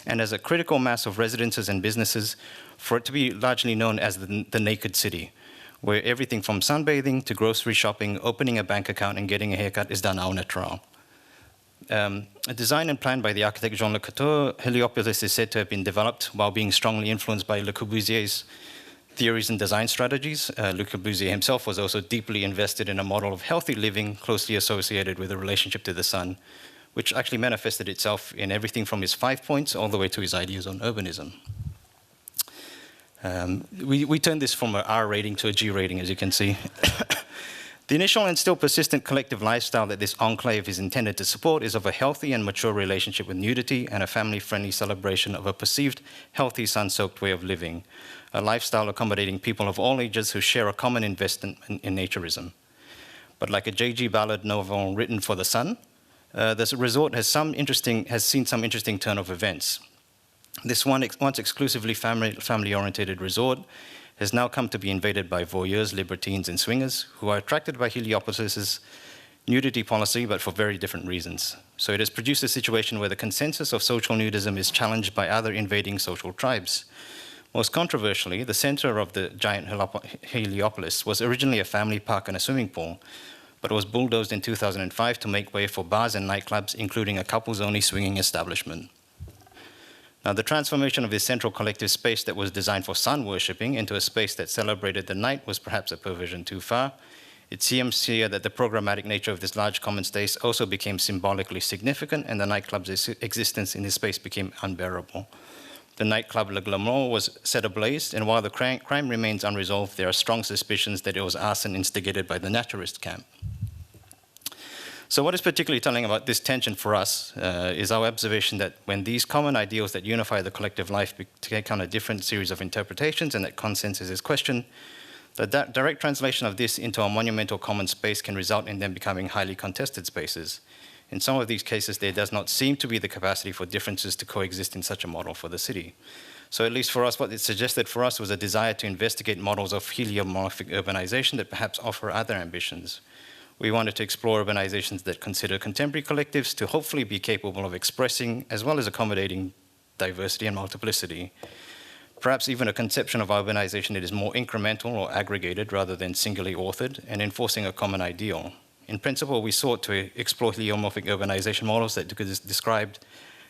and as a critical mass of residences and businesses for it to be largely known as the naked city, where everything from sunbathing to grocery shopping, opening a bank account, and getting a haircut is done au naturel. Designed and planned by the architect Jean Le Couture, Heliopolis is said to have been developed while being strongly influenced by Le Corbusier's theories and design strategies. Le Corbusier himself was also deeply invested in a model of healthy living closely associated with a relationship to the sun, which actually manifested itself in everything from his 5 points all the way to his ideas on urbanism. We turned this from an R rating to a G rating, as you can see. The initial and still persistent collective lifestyle that this enclave is intended to support is of a healthy and mature relationship with nudity and a family-friendly celebration of a perceived healthy sun-soaked way of living, a lifestyle accommodating people of all ages who share a common investment in naturism. But like a J.G. Ballard novel written for the sun, this resort has seen some interesting turn of events. This once exclusively family-oriented resort has now come to be invaded by voyeurs, libertines, and swingers who are attracted by Heliopolis's nudity policy, but for very different reasons. So it has produced a situation where the consensus of social nudism is challenged by other invading social tribes. Most controversially, the center of the giant Heliopolis was originally a family park and a swimming pool, but was bulldozed in 2005 to make way for bars and nightclubs, including a couples-only swinging establishment. Now, the transformation of this central collective space that was designed for sun worshipping into a space that celebrated the night was perhaps a perversion too far. It seems here that the programmatic nature of this large common space also became symbolically significant, and the nightclub's existence in this space became unbearable. The nightclub Le Glamour was set ablaze, and while the crime remains unresolved, there are strong suspicions that it was arson instigated by the naturist camp. So what is particularly telling about this tension for us is our observation that when these common ideals that unify the collective life take on a different series of interpretations and that consensus is questioned, the direct translation of this into a monumental common space can result in them becoming highly contested spaces. In some of these cases, there does not seem to be the capacity for differences to coexist in such a model for the city. So at least for us, what it suggested for us was a desire to investigate models of heliomorphic urbanization that perhaps offer other ambitions. We wanted to explore urbanizations that consider contemporary collectives to hopefully be capable of expressing as well as accommodating diversity and multiplicity. Perhaps even a conception of urbanization that is more incremental or aggregated rather than singularly authored and enforcing a common ideal. In principle, we sought to explore heliomorphic urbanization models that could be described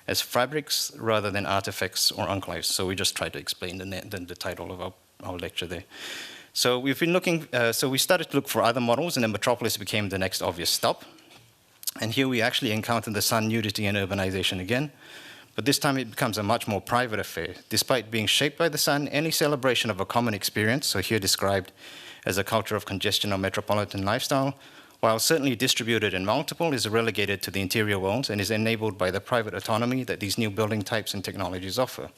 as fabrics rather than artifacts or enclaves. So we just tried to explain the title of our lecture there. So we've been looking, so we started to look for other models, and then Metropolis became the next obvious stop. And here we actually encountered the sun, nudity, and urbanization again. But this time it becomes a much more private affair. Despite being shaped by the sun, any celebration of a common experience, so here described as a culture of congestion or metropolitan lifestyle, while certainly distributed and multiple, is relegated to the interior world and is enabled by the private autonomy that these new building types and technologies offer.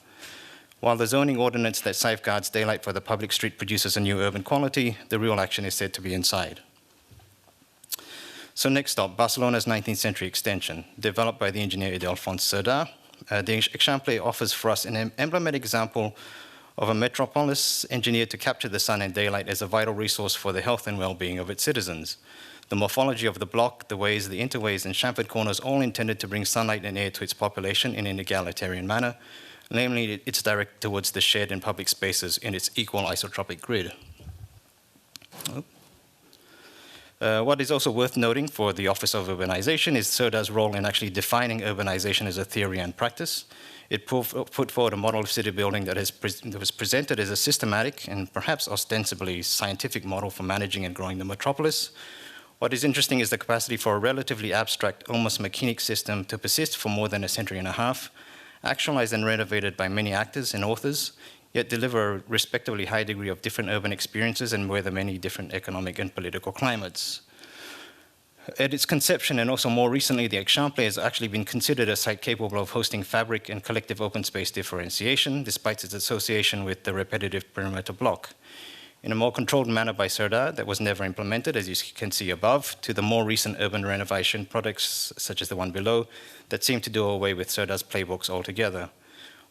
While the zoning ordinance that safeguards daylight for the public street produces a new urban quality, the real action is said to be inside. So next stop, Barcelona's 19th century extension, developed by the engineer Ildefonso Cerdà. The exemplar offers for us an emblematic example of a metropolis engineered to capture the sun and daylight as a vital resource for the health and well-being of its citizens. The morphology of the block, the ways, the interways, and chamfered corners all intended to bring sunlight and air to its population in an egalitarian manner. Namely, it's directed towards the shared and public spaces in its equal isotropic grid. What is also worth noting for the Office of Urbanization is Cerdà's role in actually defining urbanization as a theory and practice. It put forward a model of city building that was presented as a systematic and perhaps ostensibly scientific model for managing and growing the metropolis. What is interesting is the capacity for a relatively abstract, almost mechanic system to persist for more than a century and a half, actualized and renovated by many actors and authors, yet deliver a respectively high degree of different urban experiences and weather many different economic and political climates. At its conception, and also more recently, the Exemplar has actually been considered a site capable of hosting fabric and collective open space differentiation, despite its association with the repetitive perimeter block. In a more controlled manner by Cerdà that was never implemented, as you can see above, to the more recent urban renovation projects, such as the one below, that seem to do away with Cerdà's playbooks altogether.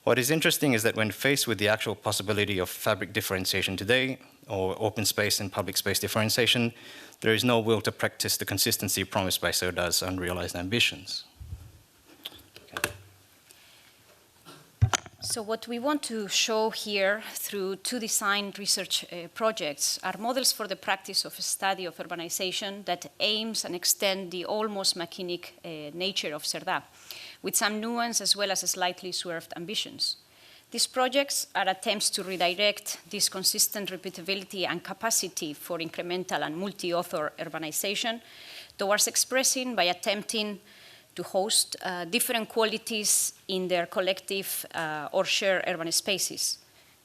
What is interesting is that when faced with the actual possibility of fabric differentiation today, or open space and public space differentiation, there is no will to practice the consistency promised by Cerdà's unrealized ambitions. So what we want to show here through two design research projects are models for the practice of a study of urbanization that aims and extend the almost mechanic nature of Cerdà, with some nuance as well as slightly swerved ambitions. These projects are attempts to redirect this consistent repeatability and capacity for incremental and multi-author urbanization towards expressing by attempting to host different qualities in their collective or shared urban spaces.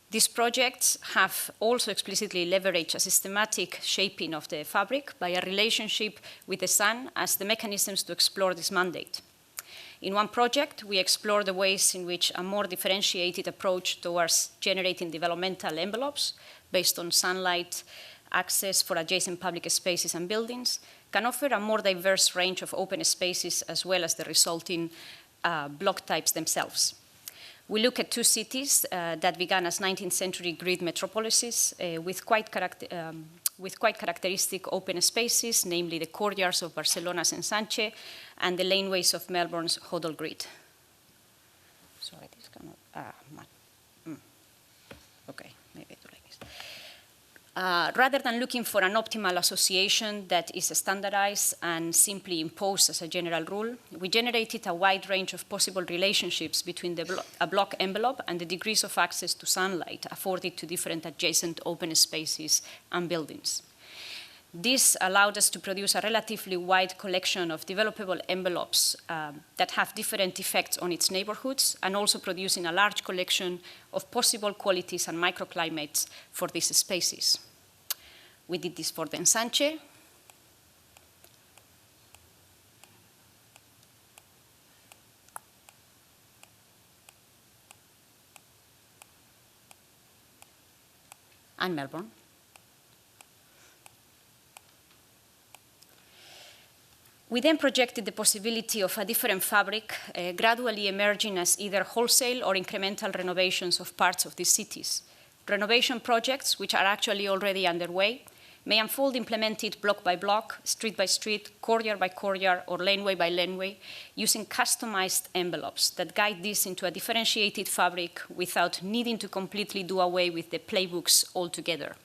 These projects have also explicitly leveraged a systematic shaping of the fabric by a relationship with the sun as the mechanisms to explore this mandate. In one project, we explore the ways in which a more differentiated approach towards generating developmental envelopes based on sunlight, access for adjacent public spaces and buildings, can offer a more diverse range of open spaces as well as the resulting block types themselves. We look at two cities that began as 19th century grid metropolises with quite characteristic open spaces, namely the courtyards of Barcelona's Ensanche and the laneways of Melbourne's Hodel grid. Sorry, this cannot, okay, maybe I do like this. Rather than looking for an optimal association that is standardized and simply imposed as a general rule, we generated a wide range of possible relationships between a block envelope and the degrees of access to sunlight afforded to different adjacent open spaces and buildings. This allowed us to produce a relatively wide collection of developable envelopes that have different effects on its neighborhoods, and also producing a large collection of possible qualities and microclimates for these spaces. We did this for the Ensanche. And Melbourne. We then projected the possibility of a different fabric gradually emerging as either wholesale or incremental renovations of parts of these cities. Renovation projects, which are actually already underway, may unfold implemented block by block, street by street, courtyard by courtyard, or laneway by laneway, using customized envelopes that guide this into a differentiated fabric without needing to completely do away with the playbooks altogether.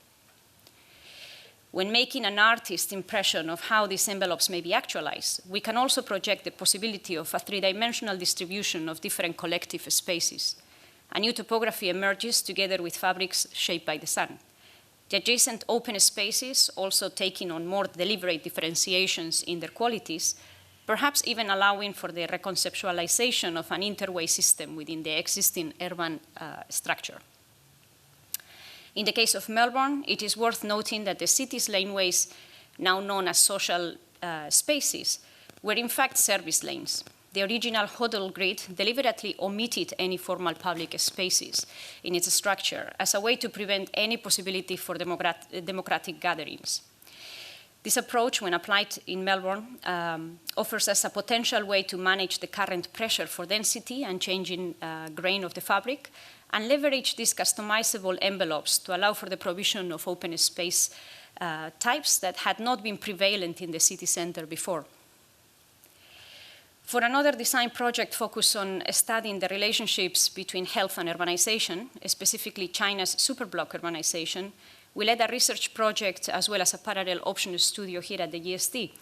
When making an artist's impression of how these envelopes may be actualized, we can also project the possibility of a three-dimensional distribution of different collective spaces. A new topography emerges together with fabrics shaped by the sun. The adjacent open spaces also taking on more deliberate differentiations in their qualities, perhaps even allowing for the reconceptualization of an interway system within the existing urban structure. In the case of Melbourne, it is worth noting that the city's laneways, now known as social spaces, were in fact service lanes. The original Hodel grid deliberately omitted any formal public spaces in its structure as a way to prevent any possibility for democratic gatherings. This approach, when applied in Melbourne, offers us a potential way to manage the current pressure for density and changing grain of the fabric, and leverage these customizable envelopes to allow for the provision of open space types that had not been prevalent in the city center before. For another design project focused on studying the relationships between health and urbanization, specifically China's superblock urbanization, we led a research project as well as a parallel option studio here at the GST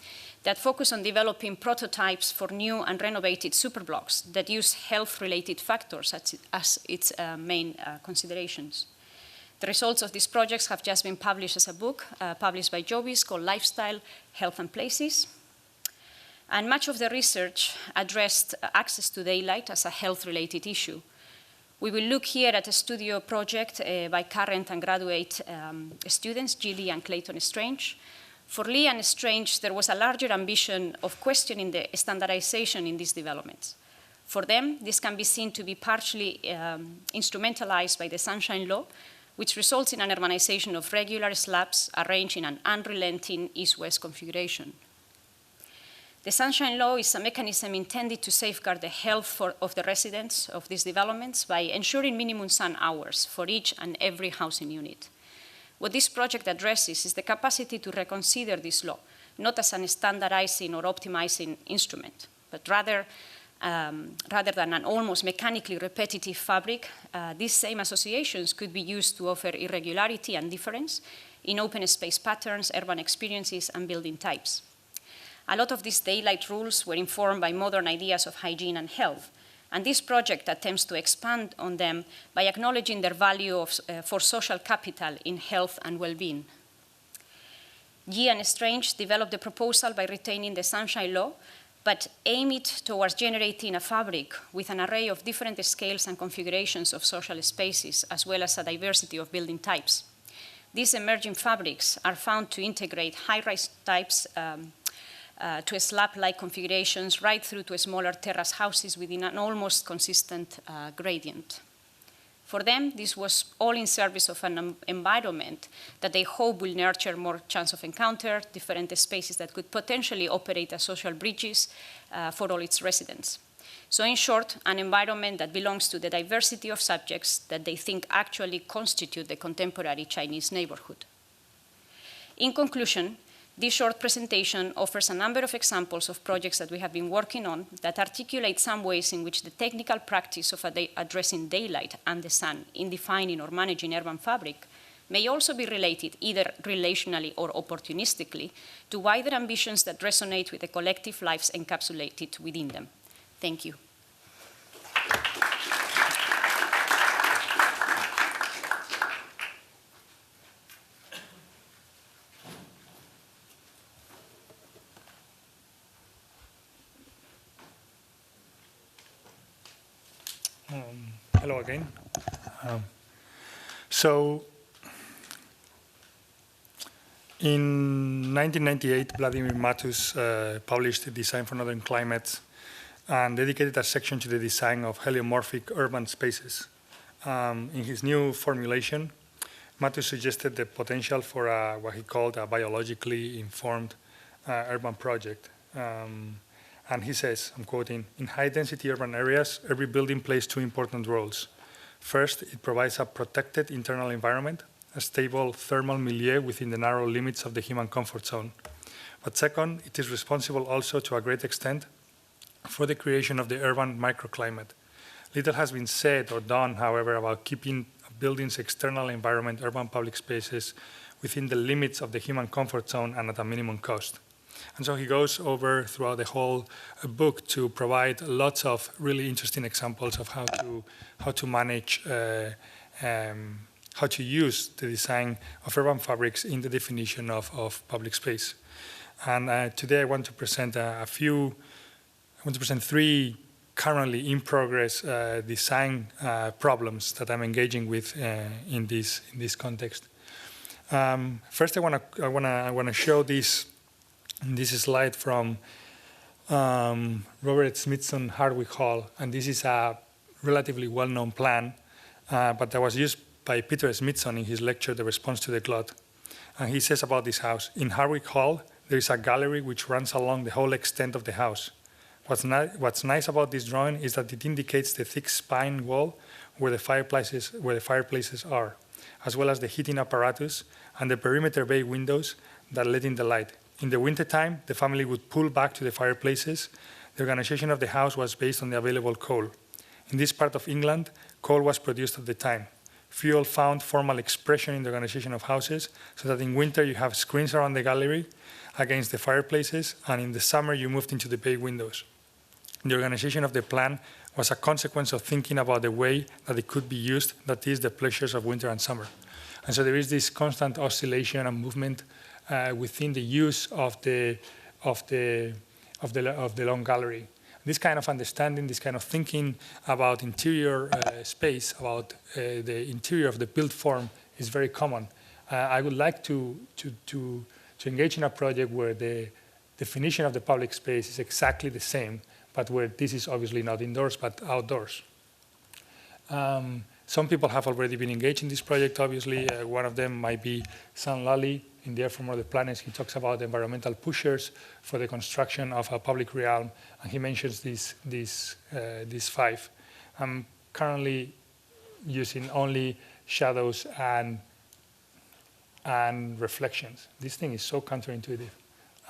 that focused on developing prototypes for new and renovated superblocks that use health-related factors as its main considerations. The results of these projects have just been published as a book, published by Jovis, called Lifestyle, Health and Places. And much of the research addressed access to daylight as a health-related issue. We will look here at a studio project by current and graduate students, Gilly and Clayton Strange. For Lee and Strange, there was a larger ambition of questioning the standardization in these developments. For them, this can be seen to be partially instrumentalized by the Sunshine Law, which results in an urbanization of regular slabs arranged in an unrelenting east-west configuration. The Sunshine Law is a mechanism intended to safeguard the health of the residents of these developments by ensuring minimum sun hours for each and every housing unit. What this project addresses is the capacity to reconsider this law, not as a standardizing or optimizing instrument, but rather rather than an almost mechanically repetitive fabric, these same associations could be used to offer irregularity and difference in open space patterns, urban experiences, and building types. A lot of these daylight rules were informed by modern ideas of hygiene and health, and this project attempts to expand on them by acknowledging their value for social capital in health and well-being. Yee and Strange developed the proposal by retaining the sunshine law, but aim it towards generating a fabric with an array of different scales and configurations of social spaces, as well as a diversity of building types. These emerging fabrics are found to integrate high-rise types to slab-like configurations right through to smaller terrace houses within an almost consistent gradient. For them, this was all in service of an environment that they hope will nurture more chance of encounter, different spaces that could potentially operate as social bridges for all its residents. So in short, an environment that belongs to the diversity of subjects that they think actually constitute the contemporary Chinese neighborhood. In conclusion, this short presentation offers a number of examples of projects that we have been working on that articulate some ways in which the technical practice of addressing daylight and the sun in defining or managing urban fabric may also be related, either relationally or opportunistically, to wider ambitions that resonate with the collective lives encapsulated within them. Thank you. Hello again. So in 1998, Vladimir Matus published Design for Northern Climates and dedicated a section to the design of heliomorphic urban spaces. In his new formulation, Matus suggested the potential for what he called a biologically informed urban project. And he says, I'm quoting, "In high-density urban areas, every building plays two important roles. First, it provides a protected internal environment, a stable thermal milieu within the narrow limits of the human comfort zone. But second, it is responsible also to a great extent for the creation of the urban microclimate. Little has been said or done, however, about keeping a building's external environment, urban public spaces, within the limits of the human comfort zone and at a minimum cost." And so he goes over throughout the whole book to provide lots of really interesting examples of how to manage, how to use the design of urban fabrics in the definition of public space. And today I want to present three currently in progress design problems that I'm engaging with in this context. First, I want to show this slide from Robert Smithson's Hardwick Hall, and this is a relatively well-known plan, but that was used by Peter Smithson in his lecture, The Response to the Glut. And he says about this house, "In Hardwick Hall, there is a gallery which runs along the whole extent of the house. What's nice about this drawing is that it indicates the thick spine wall where the fireplaces are, as well as the heating apparatus and the perimeter bay windows that let in the light. In the wintertime, the family would pull back to the fireplaces. The organization of the house was based on the available coal. In this part of England, coal was produced at the time. Fuel found formal expression in the organization of houses, so that in winter you have screens around the gallery against the fireplaces, and in the summer you moved into the bay windows. The organization of the plan was a consequence of thinking about the way that it could be used, that is, the pleasures of winter and summer." And so there is this constant oscillation and movement within the use of the long gallery. This kind of understanding, this kind of thinking about interior space, about the interior of the built form is very common. I would like to engage in a project where the definition of the public space is exactly the same, but where this is obviously not indoors but outdoors. Some people have already been engaged in this project, obviously. One of them might be Sam Lally. In The Earth from Other Planets, he talks about environmental pushers for the construction of a public realm, and he mentions these five. I'm currently using only shadows and reflections. This thing is so counterintuitive.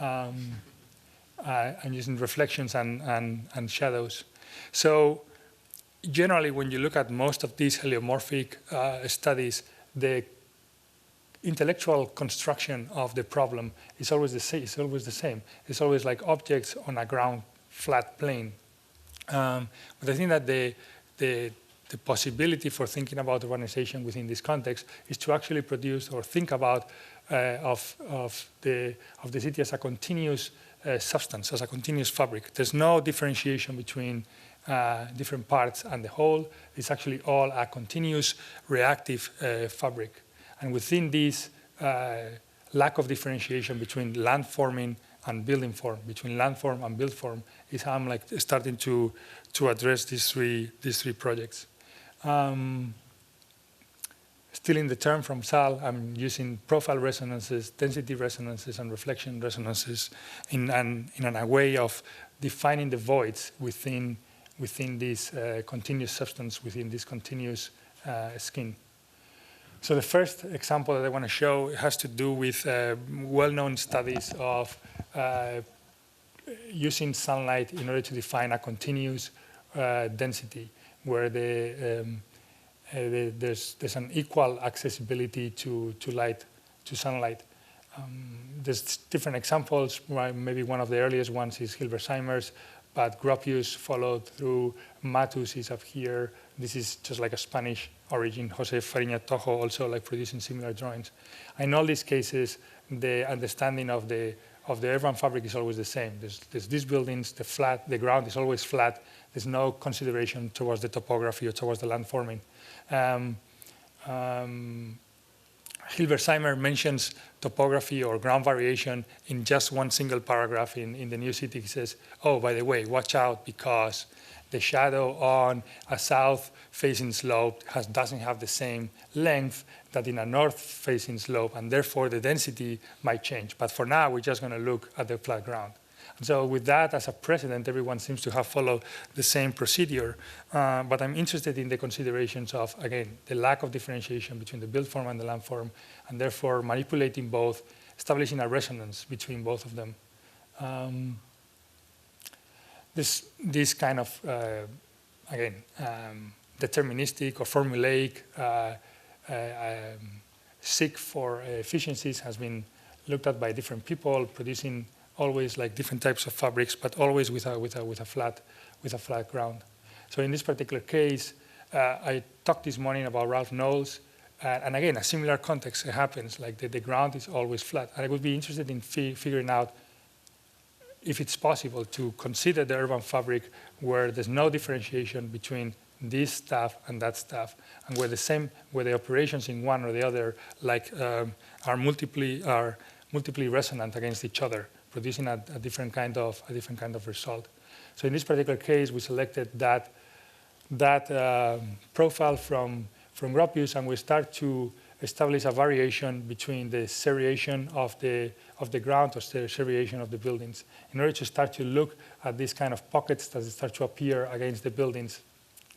I'm using reflections and shadows. So generally, when you look at most of these heliomorphic studies, the intellectual construction of the problem is always the same. It's always like objects on a ground flat plane. But I think that the possibility for thinking about urbanization within this context is to actually produce or think about of the city as a continuous substance, as a continuous fabric. There's no differentiation between different parts and the whole. It's actually all a continuous reactive fabric. And within this lack of differentiation between landforming and building form, between landform and build form, is how I'm like starting to address these three projects. Stealing the term from Sal, I'm using profile resonances, density resonances, and reflection resonances in a way of defining the voids within this continuous substance, within this continuous skin. So the first example that I want to show has to do with well-known studies of using sunlight in order to define a continuous density, where there's an equal accessibility to light, to sunlight. There's different examples. Maybe one of the earliest ones is Hilbersheimer's, but Gropius followed through. Matus is up here. This is just like a Spanish origin. Jose Fariña Tojo also like producing similar drawings. In all these cases, the understanding of the urban fabric is always the same. There's these buildings, the ground is always flat. There's no consideration towards the topography or towards the landforming. Hilbersheimer mentions topography or ground variation in just one single paragraph in the New City. He says, oh, by the way, watch out because the shadow on a south-facing slope doesn't have the same length that in a north-facing slope, and therefore the density might change. But for now, we're just going to look at the flat ground. And so with that as a precedent, everyone seems to have followed the same procedure. But I'm interested in the considerations of, again, the lack of differentiation between the build form and the land form, and therefore manipulating both, establishing a resonance between both of them. This kind of, again, deterministic or formulaic seek for efficiencies has been looked at by different people, producing always like different types of fabrics, but always with a flat ground. So in this particular case, I talked this morning about Ralph Knowles, and again, a similar context happens. Like the ground is always flat, and I would be interested in figuring out if it's possible to consider the urban fabric where there's no differentiation between this stuff and that stuff, and where the operations in one or the other like are multiply resonant against each other, producing a different kind of result. So in this particular case, we selected that profile from Gropius, and we start to establish a variation between the seriation of the ground or the seriation of the buildings, in order to start to look at these kind of pockets that start to appear against the buildings,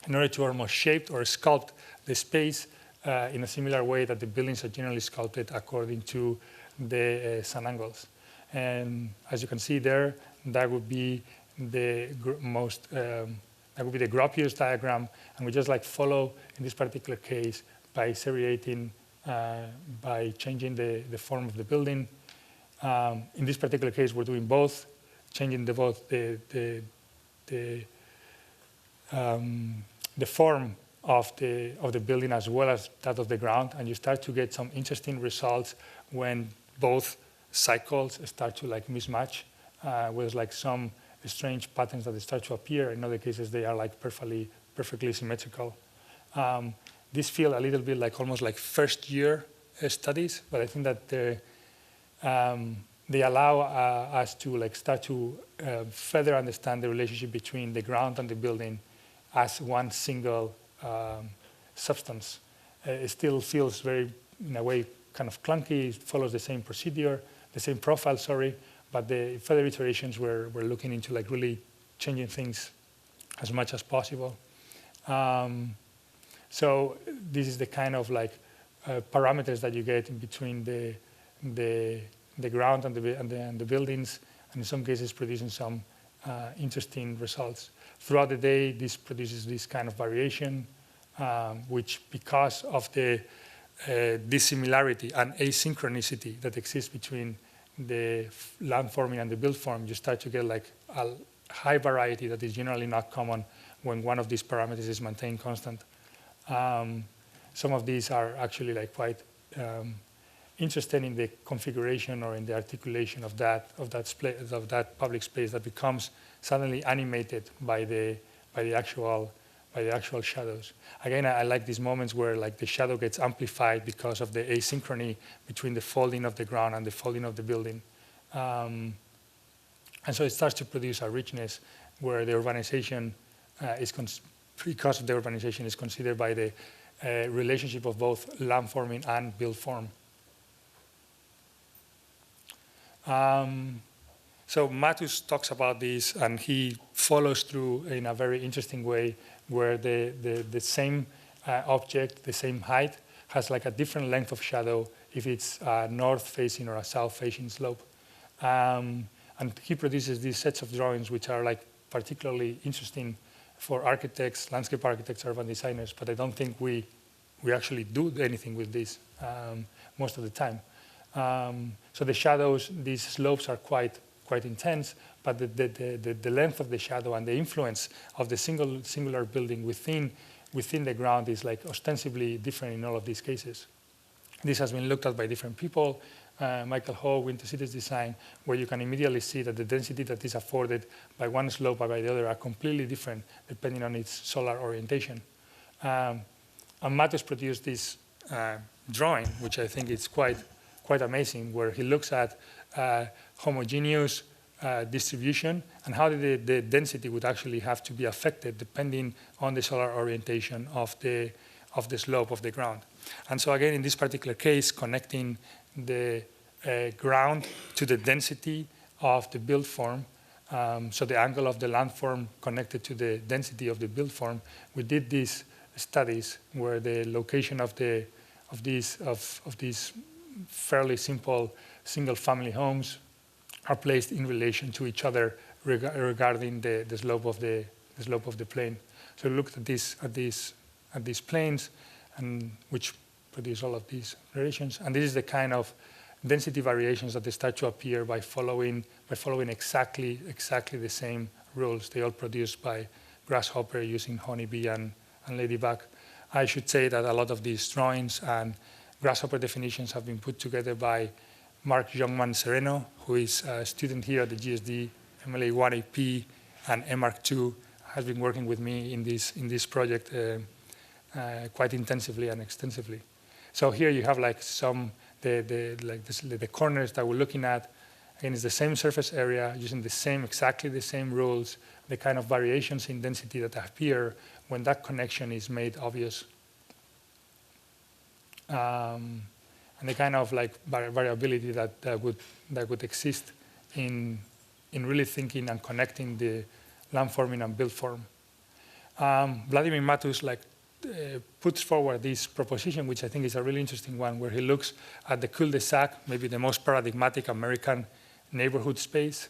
in order to almost shape or sculpt the space in a similar way that the buildings are generally sculpted according to the sun angles. And as you can see there, that would be the Gropius diagram, and we just like follow in this particular case by seriating, by changing the form of the building. In this particular case, we're doing both, changing the form of the building as well as that of the ground, and you start to get some interesting results when both cycles start to like mismatch, with like some strange patterns that start to appear. In other cases, they are like perfectly symmetrical. These feel a little bit like almost like first year studies, but I think that they allow us to like start to further understand the relationship between the ground and the building as one single substance. It still feels very, in a way, kind of clunky. It follows the same procedure, the same profile, sorry, but the further iterations we're looking into like really changing things as much as possible. So this is the kind of like parameters that you get in between the ground and the buildings, and in some cases producing some interesting results. Throughout the day, this produces this kind of variation, which because of the dissimilarity and asynchronicity that exists between the landforming and the build form, you start to get like a high variety that is generally not common when one of these parameters is maintained constant. Some of these are actually like quite interested in the configuration or in the articulation of that public space that becomes suddenly animated by the actual shadows. Again, I like these moments where like the shadow gets amplified because of the asynchrony between the folding of the ground and the folding of the building. And so it starts to produce a richness where the urbanization because of the urbanization is considered by the relationship of both landforming and build form. So Matus talks about this, and he follows through in a very interesting way, where the same object, the same height, has like a different length of shadow if it's a north-facing or a south-facing slope. And he produces these sets of drawings which are like particularly interesting for architects, landscape architects, urban designers, but I don't think we actually do anything with this most of the time. So the shadows, these slopes are quite intense, but the length of the shadow and the influence of the singular building within the ground is like ostensibly different in all of these cases. This has been looked at by different people. Michael Ho, Winter Cities Design, where you can immediately see that the density that is afforded by one slope or by the other are completely different depending on its solar orientation. And Matus produced this drawing, which I think is quite amazing, where he looks at homogeneous distribution and how the density would actually have to be affected depending on the solar orientation of the slope of the ground. And so again, in this particular case, connecting the ground to the density of the build form, so the angle of the landform connected to the density of the build form, we did these studies where the location of these fairly simple single-family homes are placed in relation to each other regarding the slope of the plane. So we looked at these planes, and which produce all of these variations, and this is the kind of density variations that they start to appear by following exactly the same rules. They all produced by Grasshopper using Honeybee and Ladybug. I should say that a lot of these drawings and Grasshopper definitions have been put together by Mark Youngman Sereno, who is a student here at the GSD, MLA1AP, and MARC2, has been working with me in this project quite intensively and extensively. So here you have like the corners that we're looking at. Again, it's the same surface area using exactly the same rules, the kind of variations in density that appear when that connection is made obvious. And the kind of like variability that would exist in really thinking and connecting the landforming and build form. Vladimir Matus puts forward this proposition, which I think is a really interesting one, where he looks at the cul-de-sac, maybe the most paradigmatic American neighborhood space.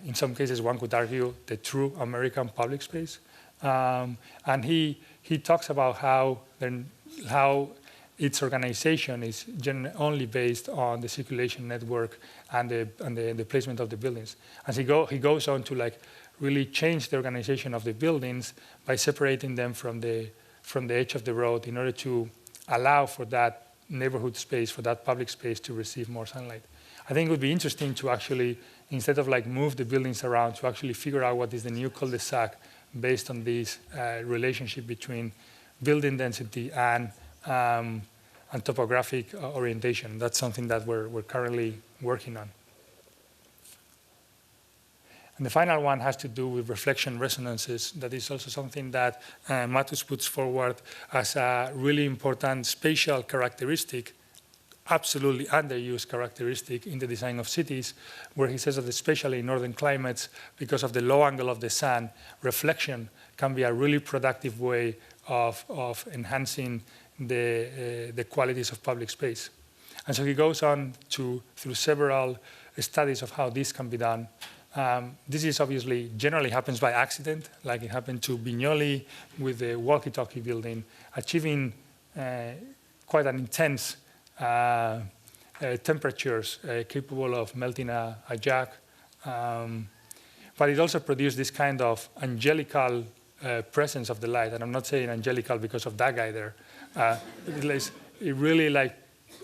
In some cases, one could argue the true American public space. And he talks about how its organization is only based on the circulation network and the placement of the buildings. As he goes on to like really change the organization of the buildings by separating them from the edge of the road in order to allow for that neighborhood space, for that public space to receive more sunlight. I think it would be interesting to actually, instead of like move the buildings around, to actually figure out what is the new cul-de-sac based on this relationship between building density and topographic orientation. That's something that we're currently working on. And the final one has to do with reflection resonances. That is also something that Matus puts forward as a really important spatial characteristic, absolutely underused characteristic in the design of cities, where he says that especially in northern climates, because of the low angle of the sun, reflection can be a really productive way of enhancing the qualities of public space. And so he goes on through several studies of how this can be done. This is obviously generally happens by accident, like it happened to Vignoli with the walkie-talkie building, achieving quite an intense temperatures capable of melting a jack. But it also produced this kind of angelical presence of the light. And I'm not saying angelical because of that guy there. It really like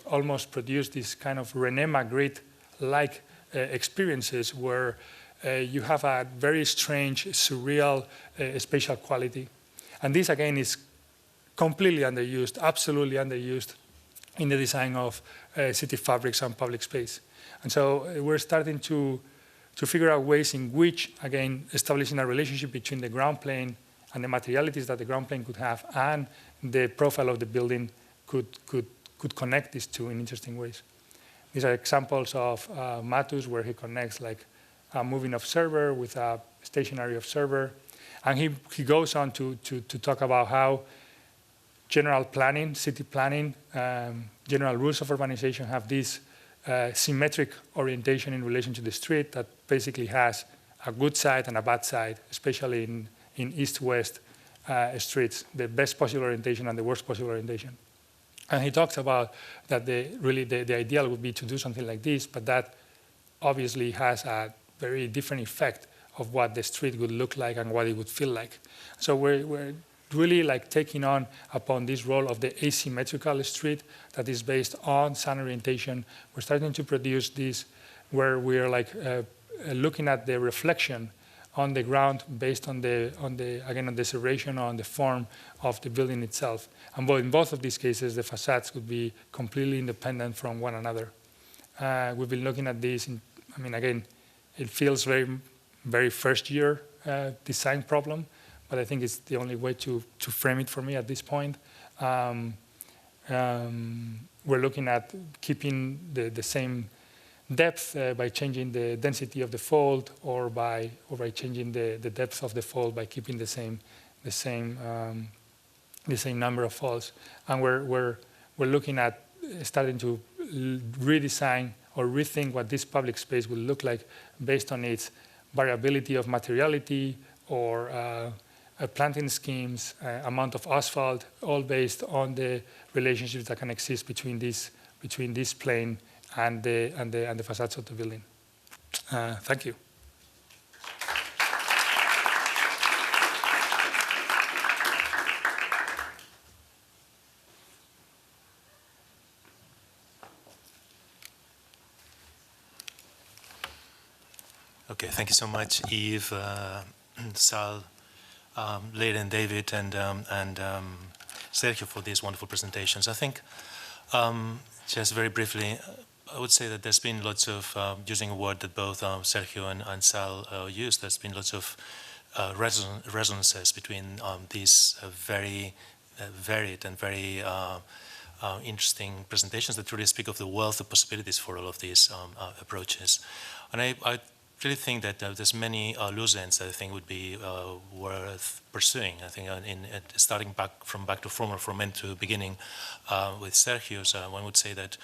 almost produced this kind of René Magritte-like experiences where you have a very strange, surreal spatial quality. And this, again, is completely underused, absolutely underused in the design of city fabrics and public space. And so we're starting to figure out ways in which, again, establishing a relationship between the ground plane and the materialities that the ground plane could have and the profile of the building could connect these two in interesting ways. These are examples of Matus, where he connects like a moving observer with a stationary observer. And he goes on to talk about how general planning, city planning, general rules of urbanization have this symmetric orientation in relation to the street that basically has a good side and a bad side, especially in east-west streets, the best possible orientation and the worst possible orientation. And he talks about that the ideal would be to do something like this, but that obviously has a very different effect of what the street would look like and what it would feel like. So we're really like taking on upon this role of the asymmetrical street that is based on sun orientation. We're starting to produce this where we're like looking at the reflection on the ground based on the serration, on the form of the building itself. And in both of these cases, the facades could be completely independent from one another. We've been looking at this. Again, it feels very, very first year design problem, but I think it's the only way to frame it for me at this point. We're looking at keeping the same depth by changing the density of the fold, or by changing the depth of the fold by keeping the same number of folds. And we're looking at starting to redesign or rethink what this public space will look like based on its variability of materiality or planting schemes, amount of asphalt, all based on the relationships that can exist between this plane and the facades of the building. Thank you. Okay, thank you so much, Yves, Sal, Leila and David, and Sergio for these wonderful presentations. I think, just very briefly, I would say that there's been lots of, using a word that both Sergio and Sal used, there's been lots of resonances between these very varied and very interesting presentations that really speak of the wealth of possibilities for all of these approaches. And I really think that there's many loose ends that I think would be worth pursuing. I think starting back to formal from end to beginning with Sergio's, one would say that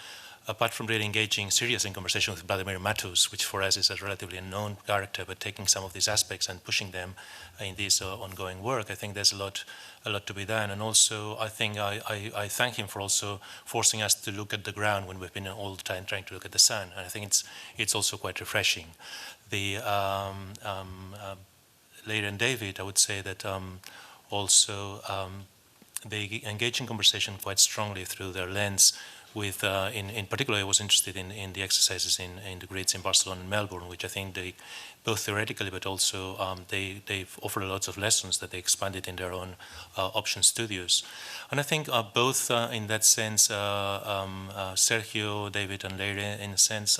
apart from really engaging seriously in conversation with Vladimir Matus, which for us is a relatively unknown character, but taking some of these aspects and pushing them in this ongoing work, I think there's a lot to be done. And also, I think I thank him for also forcing us to look at the ground when we've been all the time trying to look at the sun. And I think it's also quite refreshing. The Leila and David, I would say that also they engage in conversation quite strongly through their lens. With, in particular, I was interested in the exercises in the grids in Barcelona and Melbourne, which I think they, both theoretically, but also they've offered lots of lessons that they expanded in their own option studios. And I think both in that sense, Sergio, David, and Leila, in a sense,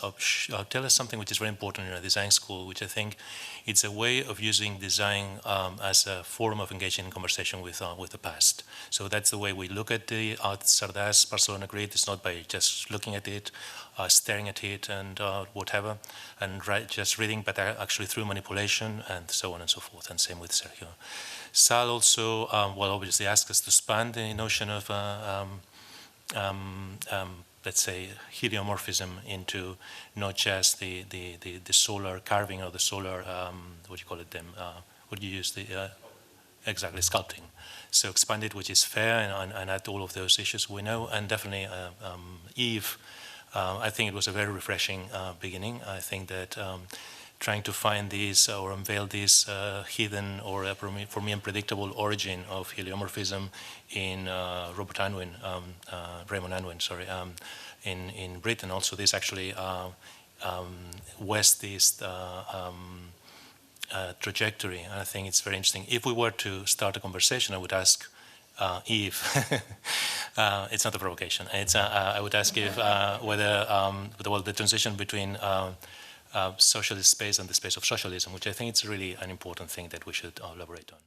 tell us something which is very important in a design school, which I think it's a way of using design as a forum of engaging in conversation with the past. So that's the way we look at the Sardas Barcelona grid. It's not by just looking at it, staring at it, and whatever, and just reading, but actually through manipulation and so on and so forth. And same with Sergio. Sal also, obviously asked us to expand the notion of let's say, heliomorphism into not just the solar carving or the solar, what do you call it, what do you use, exactly, sculpting. So expand it, which is fair, and add all of those issues we know, and definitely Eve, I think it was a very refreshing beginning. I think that trying to find these or unveil this hidden or for me unpredictable origin of heliomorphism in Raymond Unwin, sorry, in Britain. Also, this actually west-east trajectory. I think it's very interesting. If we were to start a conversation, I would ask Eve. It's not a provocation. It's I would ask Eve whether the transition between socialist space and the space of socialism, which I think it's really an important thing that we should elaborate on.